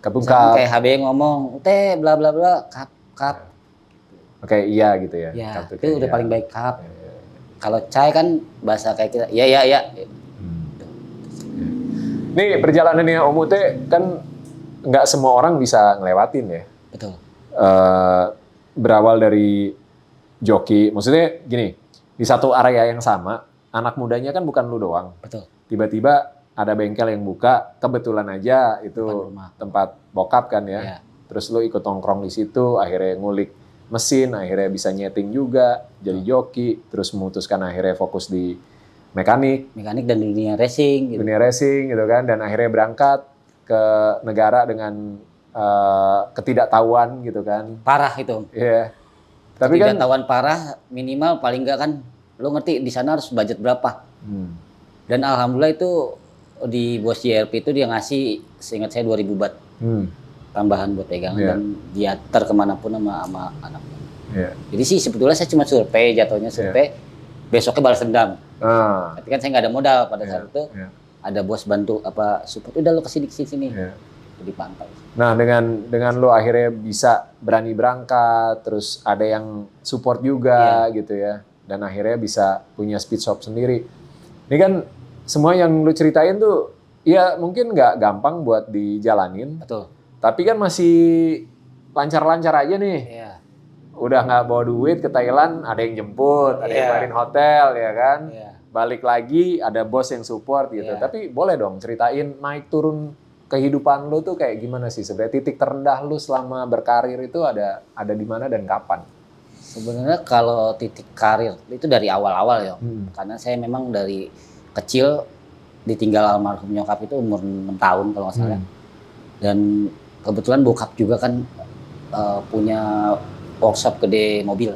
Kap. Kayak HB ngomong, teh bla bla bla kap. Oke, iya gitu ya. Ya, itu udah paling baik kap. Kalau cai kan bahasa kayak kita, ya. Nih perjalanannya Om Ute kan nggak semua orang bisa ngelewatin ya. Betul. Berawal dari joki, maksudnya gini, di satu area yang sama, anak mudanya kan bukan lu doang. Betul. Tiba-tiba ada bengkel yang buka, kebetulan aja itu tempat bokap kan ya. Iya. Terus lu ikut nongkrong di situ, akhirnya ngulik mesin, akhirnya bisa nyeting juga, jadi joki, terus memutuskan akhirnya fokus di mekanik dan dunia racing gitu kan, dan akhirnya berangkat ke negara dengan ketidaktahuan gitu kan. Parah itu. Iya. Tapi kan ketidaktahuan parah, minimal paling enggak kan lo ngerti di sana harus budget berapa. Dan alhamdulillah itu di bos JRP itu dia ngasih seingat saya 2.000 bat. Tambahan buat pegangan dan diantar kemanapun sama anaknya. Jadi sih sebetulnya saya cuma survei, jatuhnya survei, besoknya balas dendam. Tapi kan saya nggak ada modal pada saat itu. Ada bos bantu support, udah lo kesini sini. Di pantai. Nah dengan lo akhirnya bisa berani berangkat, terus ada yang support juga gitu ya, dan akhirnya bisa punya speed shop sendiri. Ini kan semua yang lo ceritain tuh, ya mungkin nggak gampang buat dijalanin. Betul. Tapi kan masih lancar-lancar aja nih. Udah nggak bawa duit ke Thailand, ada yang jemput, ada yang bayarin hotel ya kan. Balik lagi ada bos yang support gitu. Tapi boleh dong ceritain naik turun kehidupan lu tuh kayak gimana sih sebenarnya, titik terendah lu selama berkarir itu ada di mana dan kapan? Sebenarnya kalau titik karir itu dari awal-awal ya. Karena saya memang dari kecil ditinggal almarhum nyokap itu umur 6 tahun kalau nggak salah. Dan kebetulan bokap juga kan punya workshop gede mobil.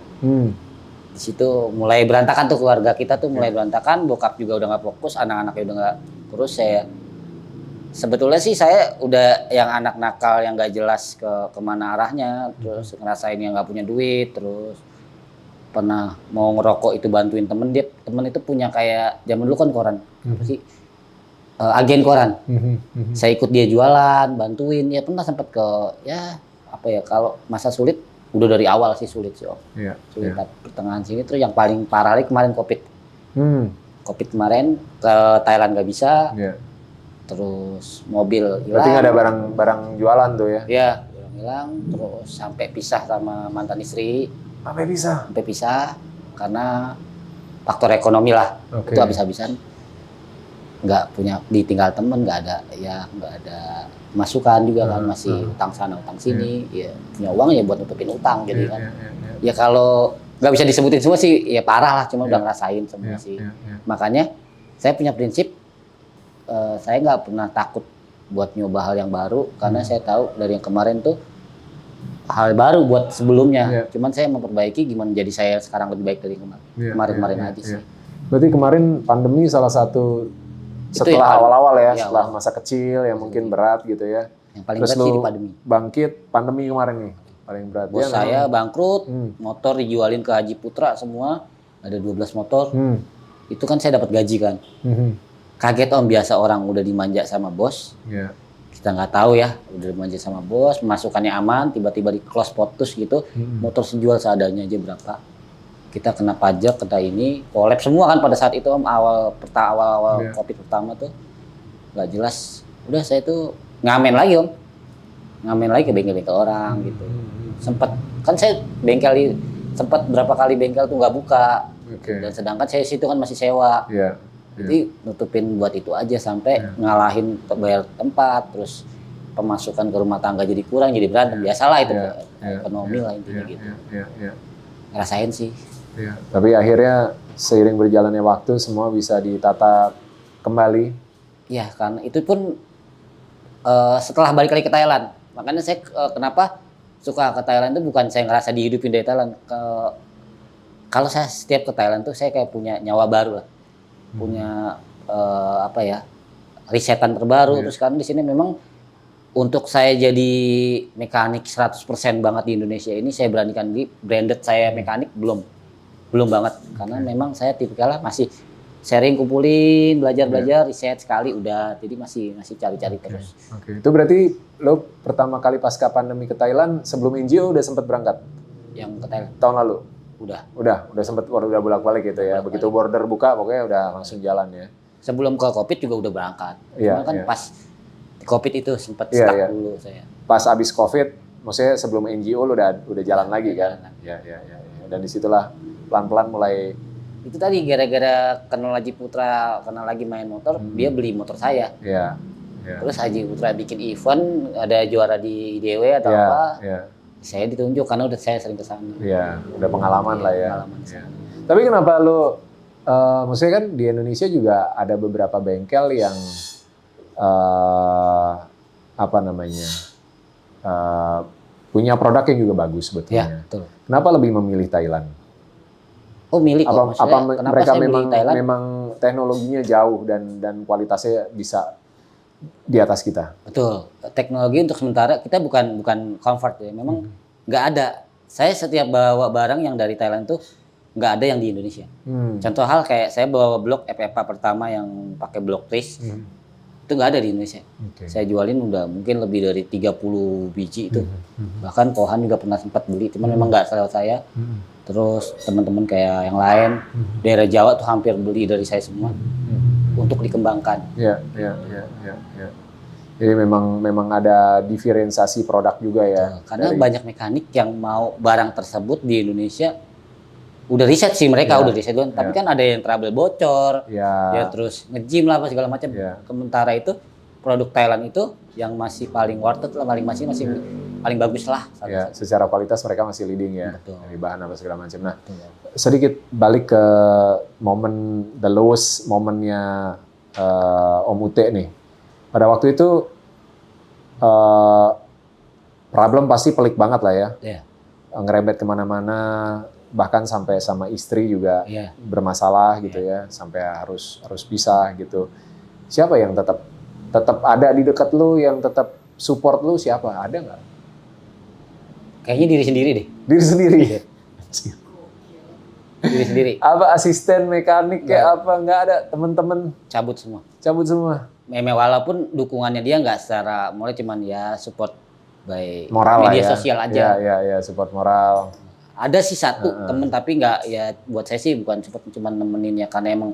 Di situ mulai berantakan tuh keluarga kita tuh mulai berantakan, bokap juga udah nggak fokus, anak-anaknya udah nggak kurus. Saya Sebetulnya sih saya udah yang anak nakal yang nggak jelas kemana arahnya, terus ngerasain yang nggak punya duit, terus pernah mau ngerokok itu bantuin temen itu punya kayak zaman dulu kan koran apa sih agen koran, saya ikut dia jualan, bantuin, ya pernah sempat ke ya apa ya kalau masa sulit udah dari awal sih sulit sih Om. Sulit pertengahan sini terus yang paling parah lagi kemarin COVID kemarin ke Thailand nggak bisa. Terus mobil hilang. Berarti nggak ada barang jualan tuh ya? Iya, hilang. Terus sampai pisah sama mantan istri. Sampai pisah karena faktor ekonomi lah. Itu habis-habisan. Nggak punya, ditinggal temen, nggak ada masukan juga kan, masih utang sana utang sini. Ya punya uang ya buat nutupin utang jadi kan. Ya kalau nggak bisa disebutin semua sih, ya parah lah. Cuma udah ngerasain semua sih. Makanya saya punya prinsip. Saya nggak pernah takut buat nyoba hal yang baru karena saya tahu dari yang kemarin tuh hal baru buat sebelumnya. Cuman saya memperbaiki gimana jadi saya sekarang lebih baik dari kemarin aja sih. Berarti kemarin pandemi salah satu setelah awal-awal ya, setelah masa kecil yang mungkin berat gitu ya. Yang paling terus berat sih di pandemi. Bangkit pandemi kemarin nih paling berat. Bos saya bangkrut, motor dijualin ke Haji Putra semua, ada 12 motor. Itu kan saya dapat gaji kan. Kaget Om, biasa orang udah dimanja sama bos, kita nggak tahu ya, udah dimanja sama bos, masukannya aman, tiba-tiba di close putus gitu, motor sejual seadanya aja berapa, kita kena pajak, kena ini, collab semua kan pada saat itu Om, awal COVID pertama tuh, nggak jelas, udah saya tuh ngamen lagi Om, ngamen lagi ke bengkel-bengkel orang gitu, sempet, kan saya bengkel sempat berapa kali bengkel tuh nggak buka, dan sedangkan saya situ kan masih sewa. Jadi nutupin buat itu aja sampai ngalahin bayar tempat, terus pemasukan ke rumah tangga jadi kurang, jadi berantem. Biasalah itu ekonomi lah intinya gitu. Ngerasain sih. Tapi akhirnya seiring berjalannya waktu semua bisa ditata kembali. Iya, karena itu pun setelah balik lagi ke Thailand. Makanya saya kenapa suka ke Thailand itu bukan saya ngerasa dihidupin dari Thailand. Kalau saya setiap ke Thailand tuh saya kayak punya nyawa baru lah. Punya risetan terbaru. Terus karena di sini memang untuk saya jadi mekanik 100% banget di Indonesia ini saya beranikan di branded saya mekanik belum banget karena memang saya tipikalnya masih sharing, kumpulin, belajar riset sekali udah, jadi masih cari-cari terus. Itu berarti lo pertama kali pasca pandemi ke Thailand sebelum NGO udah sempat berangkat? Yang ke Thailand tahun lalu? Udah sempat bolak-balik gitu ya. Begitu border buka pokoknya udah langsung jalan ya. Sebelum ke Covid juga udah berangkat. Cuma kan pas Covid itu sempat stuck dulu saya. Pas abis Covid, maksudnya sebelum NGO lo udah jalan lagi kan? Ya. Dan disitulah pelan-pelan mulai. Itu tadi gara-gara kenal Haji Putra, kenal lagi main motor, dia beli motor saya. Terus Haji Putra bikin event, ada juara di IDW atau apa. Saya ditunjuk karena udah saya sering kesana. Iya, udah pengalaman lah ya. Tapi kenapa lo, maksudnya kan di Indonesia juga ada beberapa bengkel yang punya produk yang juga bagus sebetulnya. Betul. Kenapa lebih memilih Thailand? Oh milih kok, apa mereka memang teknologinya jauh dan kualitasnya bisa di atas kita. Betul. Teknologi untuk sementara kita bukan comfort ya. Memang nggak ada. Saya setiap bawa barang yang dari Thailand tuh nggak ada yang di Indonesia. Contoh hal kayak saya bawa blok FFA pertama yang pakai blok trace itu nggak ada di Indonesia. Saya jualin udah mungkin lebih dari 30 biji itu. Bahkan Kohan juga pernah sempat beli, cuman memang nggak selewat saya. Terus teman-teman kayak yang lain daerah Jawa tuh hampir beli dari saya semua. Untuk dikembangkan. Iya. Jadi memang ada diferensiasi produk juga ya. Karena banyak mekanik yang mau barang tersebut di Indonesia udah riset sih mereka udah riset duluan. Tapi kan ada yang trouble bocor, ya terus nge-gym lah apa segala macam. Sementara itu produk Thailand itu yang masih paling worth it lah, masih paling bagus lah. Secara kualitas mereka masih leading ya. Dari bahan apa segala macam. Nah, sedikit balik ke the lowest momennya Om Ute nih. Pada waktu itu problem pasti pelik banget lah ya. Ngerebet kemana-mana, bahkan sampai sama istri juga bermasalah gitu ya, sampai harus pisah gitu. Siapa yang tetap tetap ada di dekat lu, yang tetap support lu siapa? Ada nggak? Kayaknya diri sendiri deh. Diri sendiri. Diri sendiri. Apa asisten mekanik kayak apa? Nggak ada, temen-temen Cabut semua. cabut semua. Walaupun dukungannya dia nggak secara mulai cuman ya support by Moral media lah ya. sosial aja. Ya, support moral. Ada sih satu temen tapi nggak, ya buat saya sih bukan support, cuman nemenin ya karena emang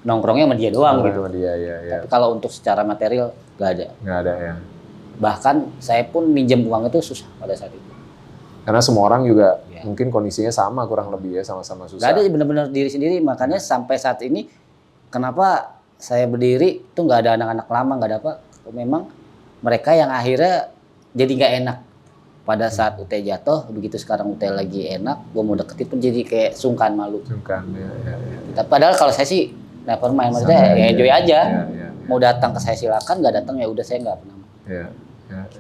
nongkrongnya sama dia doang gitu. Sama dia, ya. Tapi kalau untuk secara material nggak ada. Nggak ada ya. Bahkan saya pun minjem uang itu susah pada saat itu. Karena semua orang juga Ya. mungkin kondisinya sama kurang lebih ya, sama-sama susah. Nggak ada, benar-benar diri sendiri. Makanya sampai saat ini kenapa saya berdiri tuh nggak ada anak-anak lama, nggak ada apa. Memang mereka yang akhirnya jadi nggak enak. Pada saat UT jatuh, begitu sekarang UT lagi enak, gue mau deketin pun jadi kayak sungkan, malu. Sungkan, ya. Padahal kalau saya sih never mind, maksudnya ya enjoy aja. Ya. Mau datang ke saya silakan, nggak datang ya udah, saya nggak pernah. Ya.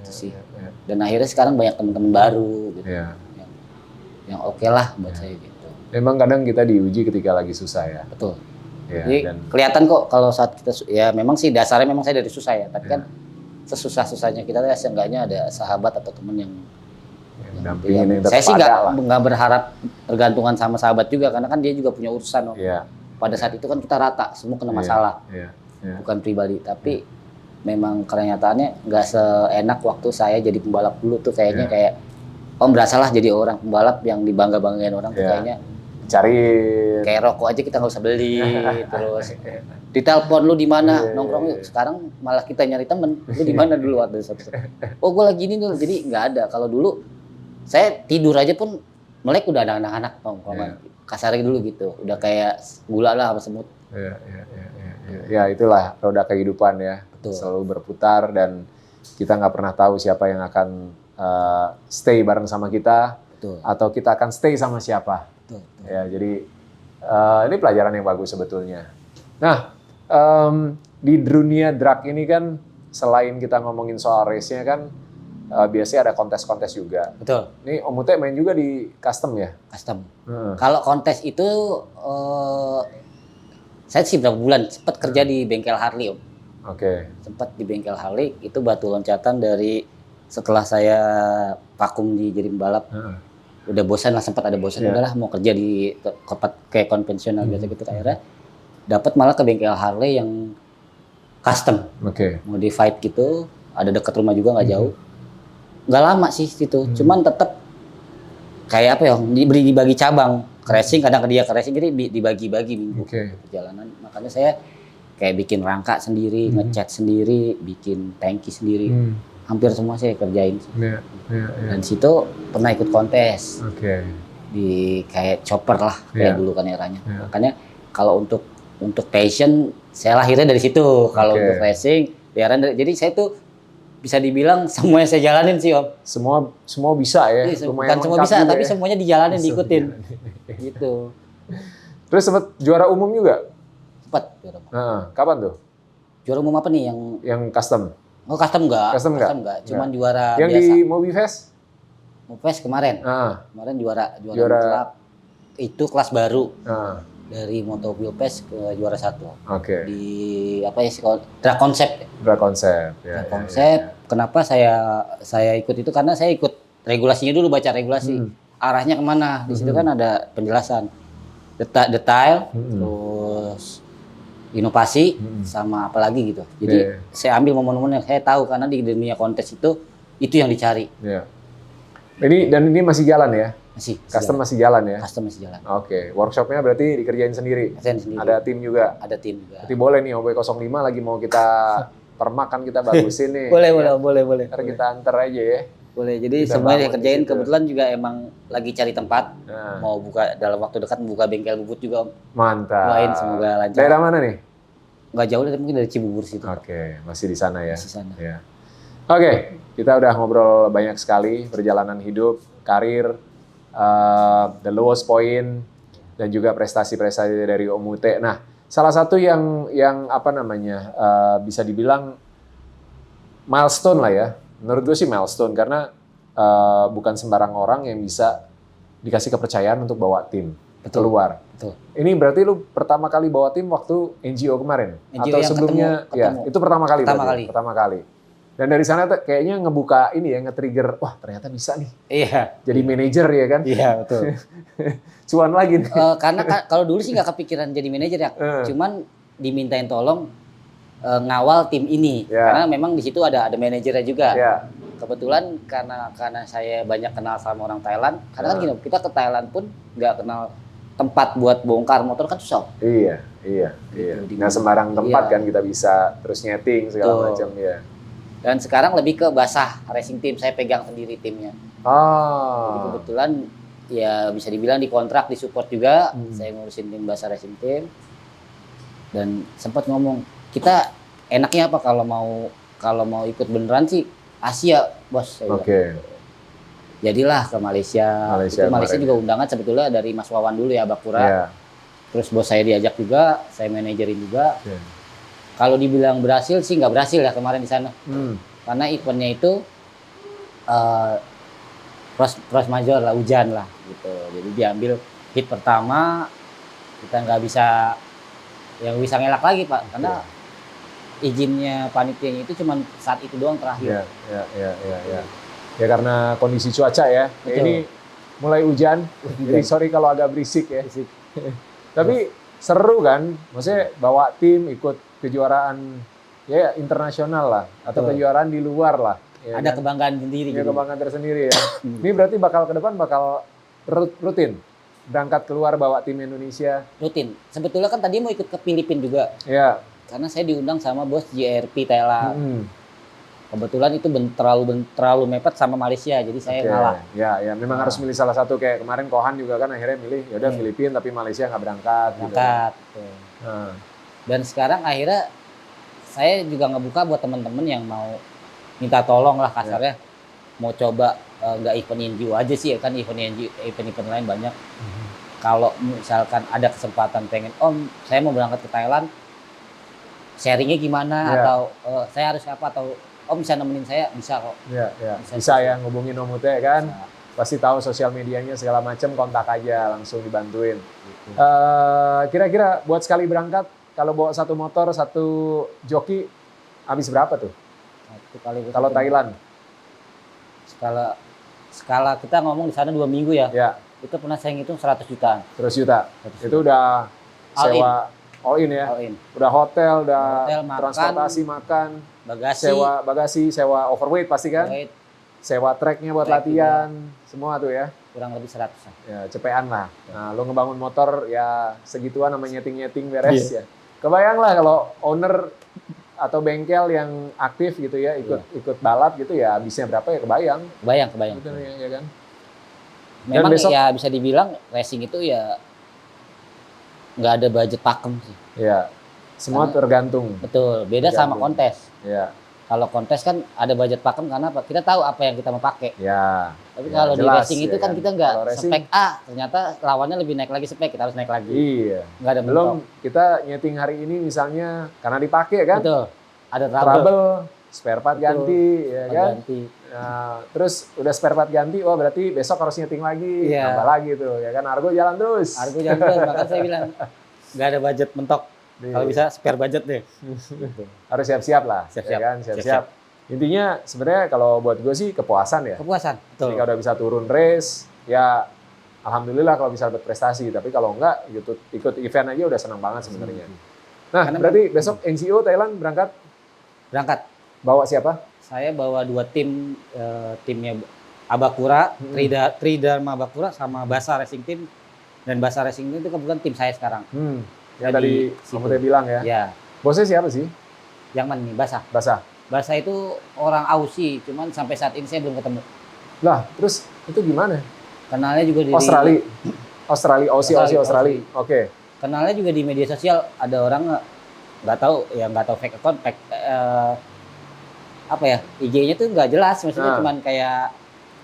Itu sih. Dan akhirnya sekarang banyak teman-teman baru gitu. Ya. Yang oke lah buat saya gitu. Memang kadang kita diuji ketika lagi susah ya. Betul. Ya, Jadi dan kelihatan kok kalau saat kita ya memang sih dasarnya memang saya dari susah ya, tapi kan sesusah-susahnya kita ya seenggaknya ada sahabat atau teman yang dampingin yang saya sih terpada lah. nggak berharap tergantungan sama sahabat juga, karena kan dia juga punya urusan. Iya. Pada saat itu kan kita rata, semua kena masalah, Iya. bukan pribadi. Tapi memang kenyataannya nggak seenak waktu saya jadi pembalap dulu tuh kayaknya kayak berasalah jadi orang pembalap yang dibangga-banggain orang tuh kayaknya cari kayak rokok aja kita nggak usah beli, terus ditelepon lu di mana nongkrong yuk. Sekarang malah kita nyari temen, lu di mana dulu waktu itu? Oh gue lagi ini dulu, jadi nggak ada. Kalau dulu saya tidur aja pun melek udah ada anak-anak nongkrongan, kasarnya dulu gitu, udah kayak gula lah sama semut. Ya itulah roda kehidupan ya. Betul. Selalu berputar dan kita nggak pernah tahu siapa yang akan stay bareng sama kita. Betul. Atau kita akan stay sama siapa. Betul. Ya, jadi ini pelajaran yang bagus sebetulnya. Nah, di dunia drag ini kan selain kita ngomongin soal race-nya kan biasanya ada kontes-kontes juga. Betul. Ini Om Ute main juga di custom ya? Custom. Kalau kontes itu saya sih berapa bulan sempat kerja di bengkel Harley, Om. Oke. Sempat di bengkel Harley, itu batu loncatan dari setelah saya vakum di jadi pembalap. Udah bosan lah, sempat ada bosan, udahlah mau kerja di tempat kayak konvensional biasa gitu. Akhirnya dapat malah ke bengkel Harley yang custom, modified gitu, ada dekat rumah juga nggak jauh. Nggak lama sih situ, cuman tetap kayak apa ya, dibagi cabang, racing kadang dia ke racing, jadi dibagi-bagi minggu perjalanan. Makanya saya kayak bikin rangka sendiri, ngecat sendiri, bikin tangki sendiri. Hampir semua saya kerjain. Dan situ pernah ikut kontes. Di kayak chopper lah, kayak dulu kan eranya. Makanya kalau untuk passion, saya lahirnya dari situ. Kalau untuk racing, jadi saya tuh bisa dibilang semuanya saya jalanin sih, Om. Semua bisa ya? Bukan semua bisa, tapi semuanya dijalanin, diikutin. Gitu. Terus sempat juara umum juga? Sempat juara umum. Kapan tuh? Juara umum apa nih yang custom? Oh, custom enggak. Custom enggak? Cuman juara yang biasa. Yang di Mobifest? Mobifest kemarin. Kemarin juara mutlak. Itu kelas baru. Dari Motoville Fest ke juara 1. Di apa ya sih, drag concept. Drag concept. Drag concept. Kenapa saya ikut itu, karena saya ikut regulasinya dulu, baca regulasi. Arahnya kemana? Di situ kan ada penjelasan. Detail, terus inovasi, sama apa lagi gitu. Jadi saya ambil momen-momen yang saya tahu, karena di dunia kontes itu yang dicari. Ini masih jalan ya? Custom masih jalan ya? Custom masih jalan. Oke. Workshopnya berarti dikerjain sendiri? Ada tim juga? Ada tim juga. Berarti boleh nih OB05 lagi mau kita permakan, kita bagusin nih. boleh. Ntar kita antar aja ya. Boleh, jadi semuanya dikerjain. Kebetulan juga emang lagi cari tempat. Mau buka dalam waktu dekat, membuka bengkel bubut juga, Om. Mantap. Doain semoga lancar. Daerah mana nih? Nggak jauh, mungkin dari Cibubur situ. Oke, masih di sana ya? Masih sana. Ya. Oke, kita udah ngobrol banyak sekali perjalanan hidup, karir, the lowest point, dan juga prestasi-prestasi dari Om Ute. Nah, salah satu yang apa namanya, bisa dibilang milestone lah ya. Menurut gue sih milestone, karena bukan sembarang orang yang bisa dikasih kepercayaan untuk bawa tim. keluar. Betul. Ini berarti lu pertama kali bawa tim waktu NGO kemarin? NGO atau yang sebelumnya? ketemu. Ya, itu pertama kali. Pertama kali. Dan dari sana kayaknya ngebuka ini ya, nge-trigger, wah ternyata bisa nih. Iya. Jadi manajer ya kan? Iya, betul. Cuan lagi nih. Karena kalau dulu sih nggak kepikiran jadi manajer ya. Cuman dimintain tolong ngawal tim ini. Karena memang di situ ada manajernya juga. Kebetulan karena saya banyak kenal sama orang Thailand. Karena kan gini, kita ke Thailand pun nggak kenal tempat buat bongkar motor kan susah. Iya. Nggak sembarang tempat kan kita bisa terus nyeting segala macam ya. Dan sekarang lebih ke basah racing team, saya pegang sendiri timnya. Jadi kebetulan ya bisa dibilang dikontrak, disupport juga. Saya ngurusin tim basah racing team. Dan sempat ngomong, kita enaknya apa kalau mau ikut beneran sih Asia, bos. Oke. Jadilah ke Malaysia. Malaysia juga undangan sebetulnya dari Mas Wawan dulu ya, Bakura. Terus bos saya diajak juga, saya manajerin juga. Kalau dibilang berhasil sih nggak berhasil ya kemarin di sana. Karena eventnya itu cross major lah, hujan lah gitu. Jadi diambil hit pertama, kita nggak bisa ngelak lagi Pak, karena izinnya panitianya itu cuma saat itu doang terakhir. Ya karena kondisi cuaca ya. Ini mulai hujan. Jadi sorry kalau agak berisik ya. Tapi seru kan? Maksudnya bawa tim ikut kejuaraan ya internasional lah atau kejuaraan di luar lah. Ya, ada kebanggaan sendiri. Ya, kebanggaan tersendiri ya. Ini berarti ke depan bakal rutin berangkat keluar bawa tim Indonesia. Rutin. Sebetulnya kan tadi mau ikut ke Filipina juga. Ya. Karena saya diundang sama bos JRP Thailand. Kebetulan itu terlalu mepet sama Malaysia, jadi saya ngalah. Ya, memang harus milih salah satu. Kayak kemarin Kohan juga kan akhirnya milih, yaudah Filipina tapi Malaysia nggak berangkat. Gitu. Dan sekarang akhirnya saya juga ngebuka buat teman-teman yang mau minta tolong lah kasarnya, mau coba nggak event NGO aja sih, kan event lain banyak. Kalau misalkan ada kesempatan pengen, saya mau berangkat ke Thailand, sharingnya gimana atau saya harus apa atau bisa nemenin saya, bisa kok. Bisa ya, ngubungin Om Ute kan. Bisa. Pasti tahu sosial medianya segala macam, kontak aja langsung dibantuin. Gitu. Kira-kira buat sekali berangkat, kalau bawa satu motor, satu joki, habis berapa tuh? Kalau Thailand? Skala kita ngomong di sana 2 minggu ya. Itu pernah saya ngitung 100 jutaan. 100 juta? Itu udah sewa all in ya? All in. Udah hotel, transportasi, makan, bagasi, sewa overweight pasti kan? Overweight. Sewa tracknya buat latihan, semua tuh ya? Kurang lebih 100. Ya, cepean lah. Nah, lo ngebangun motor ya segituan sama nyeting-nyeting beres ya. Kebayang lah kalau owner atau bengkel yang aktif gitu ya, ikut balap gitu ya, habisnya berapa ya kebayang. Kebayang. Betul ya kan? Memang ya bisa dibilang racing itu ya nggak ada budget pakem sih. Ya, semua tergantung. Betul, beda sama kontes. Ya. Kalau kontes kan ada budget pakem karena apa? Kita tahu apa yang kita mau pakai. Ya. Tapi kalau di racing itu kan kita nggak spek A, ternyata lawannya lebih naik lagi spek, kita harus naik lagi. Iya. Nggak ada belum kita nyeting hari ini misalnya karena dipakai kan? Betul. Ada trouble, spare part ganti, ya kan? Ganti. Nah, terus udah spare part ganti, wah berarti besok harus nyeting lagi, nambah lagi tuh, ya kan? Argo jalan terus. Makanya saya bilang nggak ada budget mentok. Kalau bisa spare budget deh. Harus siap-siap lah, ya kan? Siap-siap. Intinya sebenarnya kalau buat gue sih kepuasan ya. Kepuasan, betul. Ketika udah bisa turun race, ya alhamdulillah kalau bisa berprestasi. Tapi kalau enggak, ikut event aja udah senang banget sebenarnya. Nah, berarti besok NGO Thailand berangkat? Berangkat. Bawa siapa? Saya bawa 2 tim, timnya Abakura, Tridharma Abakura sama Basa Racing Team. Dan Basa Racing Team itu kebetulan tim saya sekarang. Yang tadi kamu udah bilang ya? Ya. Bosnya siapa sih? Yang mana nih? Basa. Basa itu orang Aussie, cuman sampai saat ini saya belum ketemu. Lah, terus itu gimana? Kenalnya juga di Australia, Australia. Oke. Kenalnya juga di media sosial, ada orang nggak tahu fake account, IG-nya tuh nggak jelas, maksudnya cuman kayak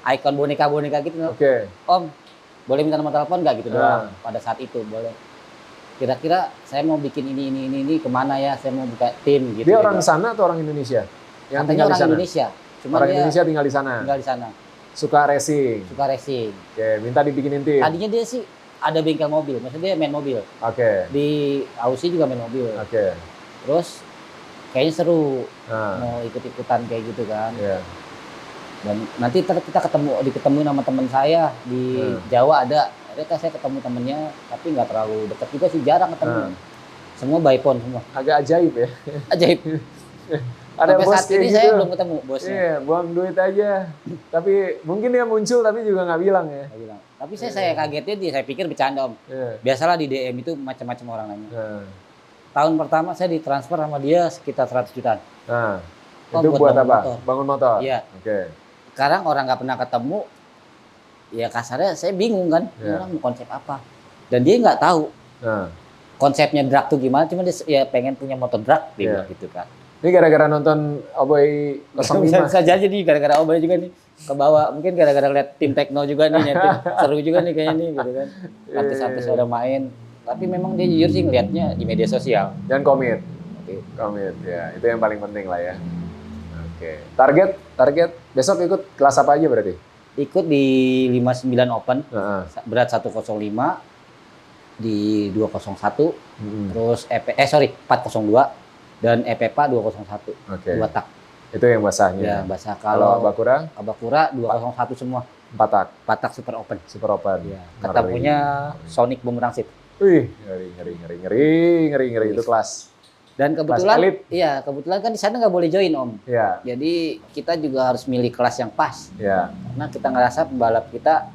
icon boneka-boneka gitu. Oke. Om, boleh minta nomor telepon nggak gitu doang. Pada saat itu boleh. Kira-kira saya mau bikin ini kemana ya? Saya mau buka tim gitu. Dia orang sana atau orang Indonesia? Yang tinggal di sana. Indonesia. Cuma orang Indonesia tinggal di sana. Tinggal di sana. Suka racing. Oke, minta dibikinin tim. Tadinya dia sih ada bengkel mobil, maksudnya dia main mobil. Oke. Di Aussie juga main mobil. Oke. Terus kayaknya seru mau ikut-ikutan kayak gitu kan. Iya. Dan nanti kita diketemuin sama teman saya di Jawa ada saya ketemu temennya, tapi nggak terlalu dekat juga sih, jarang ketemu. Semua by phone semua. Agak ajaib ya. Ajaib. Ada sampai bos saat ini kayak saya gitu. belum ketemu bosnya. Iya, buang duit aja. Tapi mungkin dia muncul tapi juga nggak bilang ya. Saya bilang. Tapi saya kagetnya saya pikir bercanda Om. Biasalah di DM itu macam-macam orang nanya. Tahun pertama saya ditransfer sama dia sekitar 100 jutaan. Nah, itu buat apa? Motor. Bangun motor? Iya. Oke. Sekarang orang nggak pernah ketemu, ya kasarnya saya bingung kan, orang mau konsep apa. Dan dia nggak tahu konsepnya drag tuh gimana, cuma dia ya pengen punya motor drag, dia bilang gitu kan. Ini gara-gara nonton Oboy 05. Bisa aja nih, gara-gara Oboy juga nih ke bawah. Mungkin gara-gara lihat tim Tekno juga nih, nyetim. Seru juga nih kayaknya nih gitu kan. Artis-artis udah main. Tapi memang dia jujur sih ngeliatnya di media sosial. Dan komit. Komit, ya. Itu yang paling penting lah ya. Oke. Target besok ikut kelas apa aja berarti? Ikut di 59 Open, berat 105, di 201, terus 402. Dan EPPA 201, 2 tak. Itu yang basahnya. Ya, basah. Kalau Abakura? Abakura 201 semua. 4 tak. 4 tak super open. Super open. Ya. Ketemunya Sonic Bumerang Seat. Wih, ngeri itu kelas. Dan kebetulan, kebetulan kan di sana nggak boleh join Om. Iya. Jadi kita juga harus milih kelas yang pas. Iya. Karena kita ngerasa pembalap kita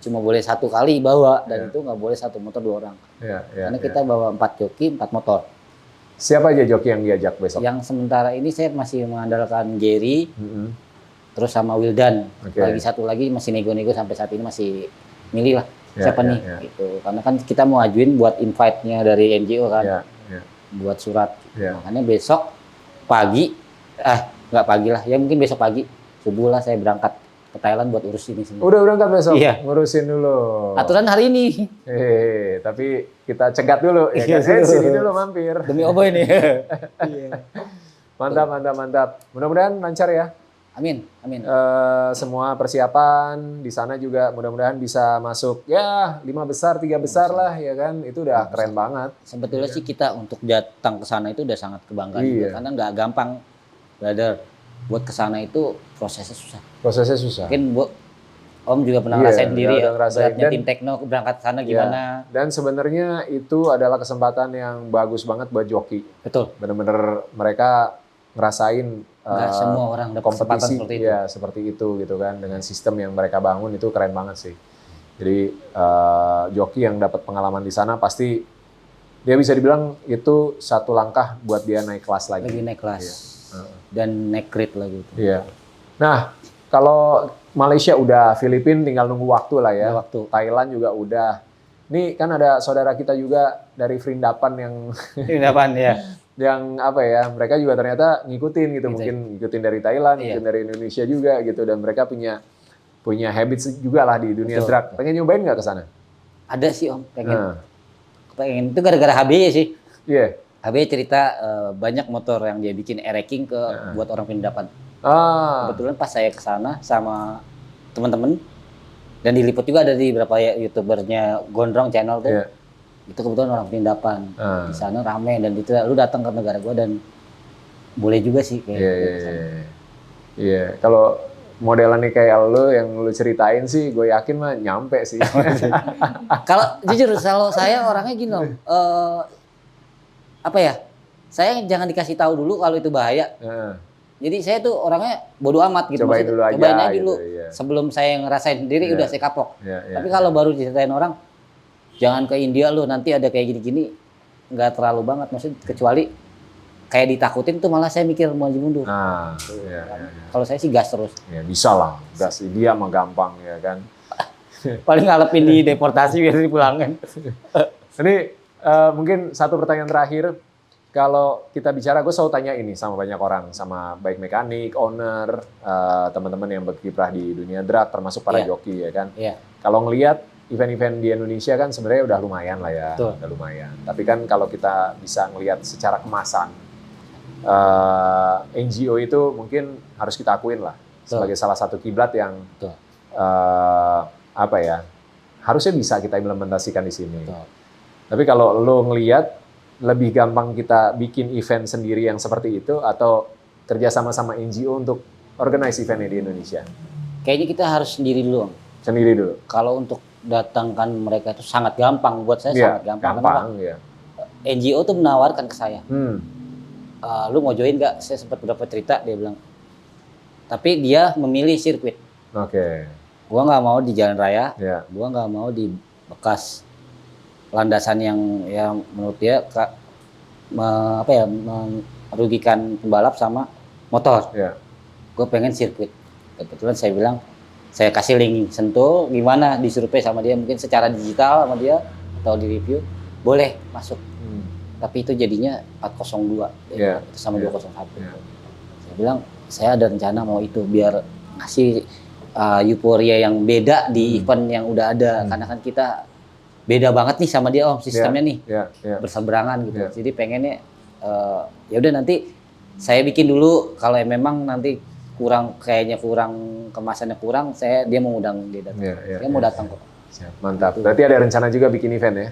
cuma boleh 1 kali bawa dan itu nggak boleh 1 motor 2 orang. Iya. Karena kita bawa 4 joki, 4 motor. Siapa aja joki yang diajak besok? Yang sementara ini saya masih mengandalkan Jerry, terus sama Wildan. Lagi satu lagi masih nego-nego sampai saat ini masih milih lah siapa nih. Gitu. Karena kan kita mau ajuin buat invite-nya dari NGO kan, buat surat. Makanya besok pagi, nggak pagi lah, ya mungkin besok pagi subuh lah saya berangkat ke Thailand buat urus ini semua. Udah berangkat besok? Iya. Ngurusin dulu. Aturan hari ini. Tapi kita cegat dulu ya kan? Sini dulu mampir. Demi Oboy nih. Mantap. Mudah-mudahan lancar ya. Amin. Semua persiapan di sana juga mudah-mudahan bisa masuk ya 5 besar, 3 besar lah ya kan. Itu udah keren banget. Sebetulnya sih kita untuk datang ke sana itu udah sangat kebanggaan juga, karena nggak gampang, brother. Buat ke sana itu prosesnya susah. Mungkin Om juga pernah ngerasain sendiri ya, beratnya tim Tekno berangkat sana gimana. Dan sebenarnya itu adalah kesempatan yang bagus banget buat joki. Betul. Bener-bener mereka ngerasain nggak semua orang dapat kesempatan seperti itu. Ya, seperti itu gitu kan. Dengan sistem yang mereka bangun itu keren banget sih. Jadi joki yang dapat pengalaman di sana pasti dia bisa dibilang itu satu langkah buat dia naik kelas lagi. Naik kelas. Dan naik grade lah gitu. Iya. Nah, kalau Malaysia udah, Filipina tinggal nunggu waktu lah ya. Thailand juga udah. Nih kan ada saudara kita juga dari Frindapan yang yang apa ya, mereka juga ternyata ngikutin gitu. Mungkin ngikutin dari Thailand, ngikutin dari Indonesia juga gitu. Dan mereka punya habits juga lah di dunia drag. Pengen nyobain nggak ke sana? Ada sih Om, pengen. Itu gara-gara HBY sih. Iya. HBY cerita banyak motor yang dia bikin e-racking buat orang Frindapan. Kebetulan pas saya ke sana sama teman-teman dan diliput juga ada di beberapa YouTubernya Gondrong channel tuh. Itu kebetulan orang Frindapan. Di sana rame dan itu lu datang ke negara gua dan boleh juga sih kayak. Iya. Kalau modelan nih kayak lu yang lu ceritain sih, gue yakin mah nyampe sih. Kalau jujur kalau saya orangnya gini Om. Apa ya? Saya jangan dikasih tahu dulu kalau itu bahaya. Jadi saya tuh orangnya bodo amat gitu. Cobain dulu aja. Cobain aja dulu. Sebelum saya ngerasain sendiri udah saya kapok. Tapi kalau baru diceritain orang, jangan ke India lu nanti ada kayak gini-gini. Nggak terlalu banget. Maksudnya kecuali kayak ditakutin tuh malah saya mikir maju mundur. Kalau saya sih gas terus. Ya bisa lah. Gas India mah gampang ya kan. Paling ngalepin di deportasi biar dipulangin. Ini mungkin satu pertanyaan terakhir. Kalau kita bicara, gue selalu tanya ini sama banyak orang, sama baik mekanik, owner, teman-teman yang berkiprah di dunia drag, termasuk para joki ya kan. Kalau ngelihat event-event di Indonesia kan sebenarnya udah lumayan lah ya, udah lumayan. Tapi kan kalau kita bisa ngelihat secara kemasan, NGO itu mungkin harus kita akuin lah sebagai salah satu kiblat yang apa ya, harusnya bisa kita implementasikan di sini. Betul. Tapi kalau lo ngelihat lebih gampang kita bikin event sendiri yang seperti itu atau kerja sama NGO untuk organize eventnya di Indonesia? Kayaknya kita harus sendiri dulu. Sendiri dulu. Kalau untuk datangkan mereka itu sangat gampang, buat saya sangat gampang. Gampang, ya. NGO tuh menawarkan ke saya, lu mau join nggak? Saya sempat beberapa cerita, dia bilang. Tapi dia memilih sirkuit. Oke. Gua nggak mau di jalan raya, Yeah. gua nggak mau di bekas landasan yang menurut dia merugikan pembalap sama motor. Yeah. Gue pengen sirkuit. Kebetulan saya bilang, saya kasih link Sentul, gimana disurvei sama dia, mungkin secara digital sama dia atau di review, boleh masuk. Tapi itu jadinya 402 Yeah. itu sama Yeah. 201. Yeah. Saya bilang, saya ada rencana mau itu biar ngasih euforia yang beda di event yang udah ada. Karena kan kita beda banget nih sama dia, Om, sistemnya nih. Berseberangan gitu. Yeah. Jadi pengennya ya udah nanti saya bikin dulu, kalau memang nanti kayaknya kurang kemasannya kurang, dia mau undang dia datang. Dia mau datang kok. Mantap. Berarti ada rencana juga bikin event ya?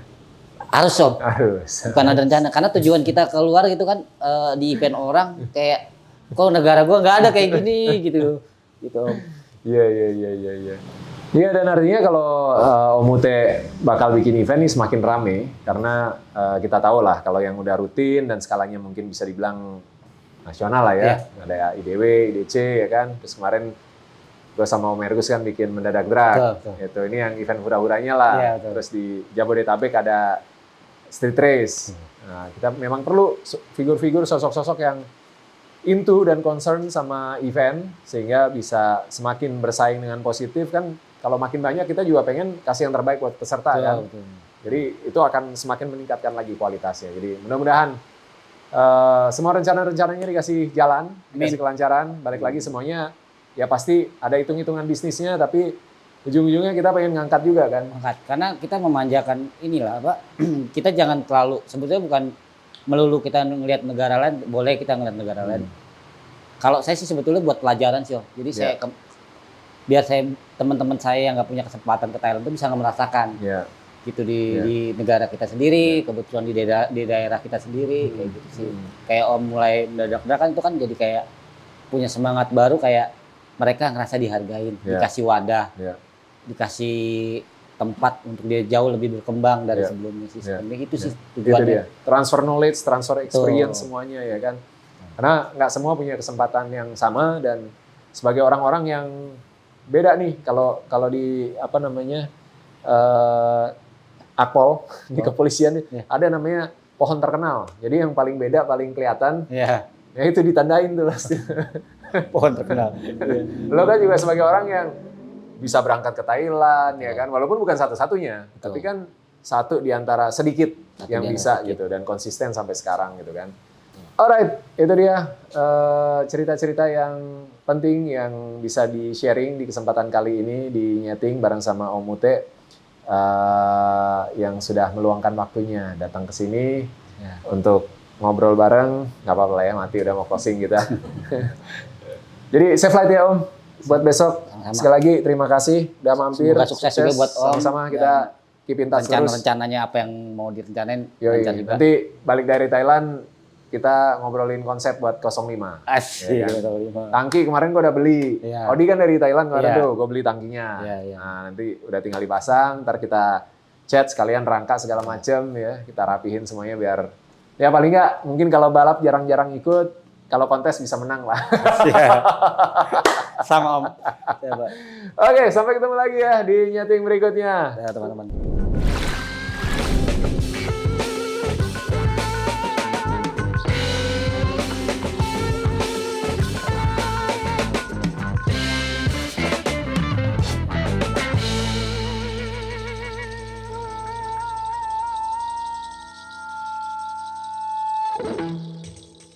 Harus, Om. Harus. Bukan ada rencana, karena tujuan kita keluar gitu kan di event orang kayak kok negara gua nggak ada kayak gini gitu. Gitu, Om. Iya. Iya, dan artinya kalau Om Ute bakal bikin event ini semakin rame, karena kita tahu lah kalau yang udah rutin dan skalanya mungkin bisa dibilang nasional lah ya. Ada IDW, IDC ya kan. Terus kemarin gue sama Om Ergus kan bikin mendadak drag. Itu ini yang event hura-huranya lah. Terus di Jabodetabek ada street race. Nah, kita memang perlu figur-figur, sosok-sosok yang into dan concern sama event sehingga bisa semakin bersaing dengan positif kan. Kalau makin banyak kita juga pengen kasih yang terbaik buat peserta kan. Jadi itu akan semakin meningkatkan lagi kualitasnya. Jadi mudah-mudahan semua rencana-rencananya dikasih jalan, dikasih kelancaran. Balik lagi semuanya ya pasti ada hitung-hitungan bisnisnya, tapi ujung-ujungnya kita pengen ngangkat juga kan. Ngangkat, karena kita memanjakan inilah Pak. Kita jangan terlalu, sebetulnya bukan melulu kita ngelihat negara lain, boleh kita ngelihat negara lain. Kalau saya sih sebetulnya buat pelajaran sih, Om. Jadi saya biar teman-teman saya yang nggak punya kesempatan ke Thailand itu bisa merasakan. Gitu di negara kita sendiri, kebetulan di daerah kita sendiri, kayak gitu sih. Kayak Om mulai mendadak-dadak kan itu kan jadi kayak punya semangat baru, kayak mereka ngerasa dihargain, dikasih wadah, dikasih tempat untuk dia jauh lebih berkembang dari sebelumnya sih. Itu sih tujuannya. Transfer knowledge, transfer experience semuanya ya kan. Karena nggak semua punya kesempatan yang sama, dan sebagai orang-orang yang beda nih kalau di apa namanya Akpol di kepolisian ada namanya pohon terkenal. Jadi yang paling beda, paling kelihatan, ya itu ditandain tuh pasti. Pohon terkenal. Lo kan juga sebagai orang yang bisa berangkat ke Thailand ya kan, walaupun bukan satu-satunya, tapi kan satu di antara sedikit yang bisa gitu dan konsisten sampai sekarang gitu kan. Alright, itu dia cerita-cerita yang penting yang bisa di-sharing di kesempatan kali ini di Nyeting bareng sama Om Ute yang sudah meluangkan waktunya datang ke sini untuk ngobrol bareng. Nggak apa-apa lah ya, mati udah mau closing kita. Jadi safe flight ya Om, buat besok. Sama-sama. Sekali lagi terima kasih udah mampir. Semoga sukses juga buat Om. Sama-sama kita keep in touch terus. Rencananya apa yang mau direncanain. Nanti balik dari Thailand kita ngobrolin konsep buat 05. Asik. Ya kan? Tangki kemarin gue udah beli. Odi kan dari Thailand kemarin tuh, gue beli tangkinya. Nah nanti udah tinggal dipasang, ntar kita cat sekalian rangka segala macem ya, kita rapihin semuanya biar ya paling nggak mungkin kalau balap jarang-jarang ikut, kalau kontes bisa menang lah. Sama Om. Oke, sampai ketemu lagi ya di Nyeting berikutnya. Ya teman-teman.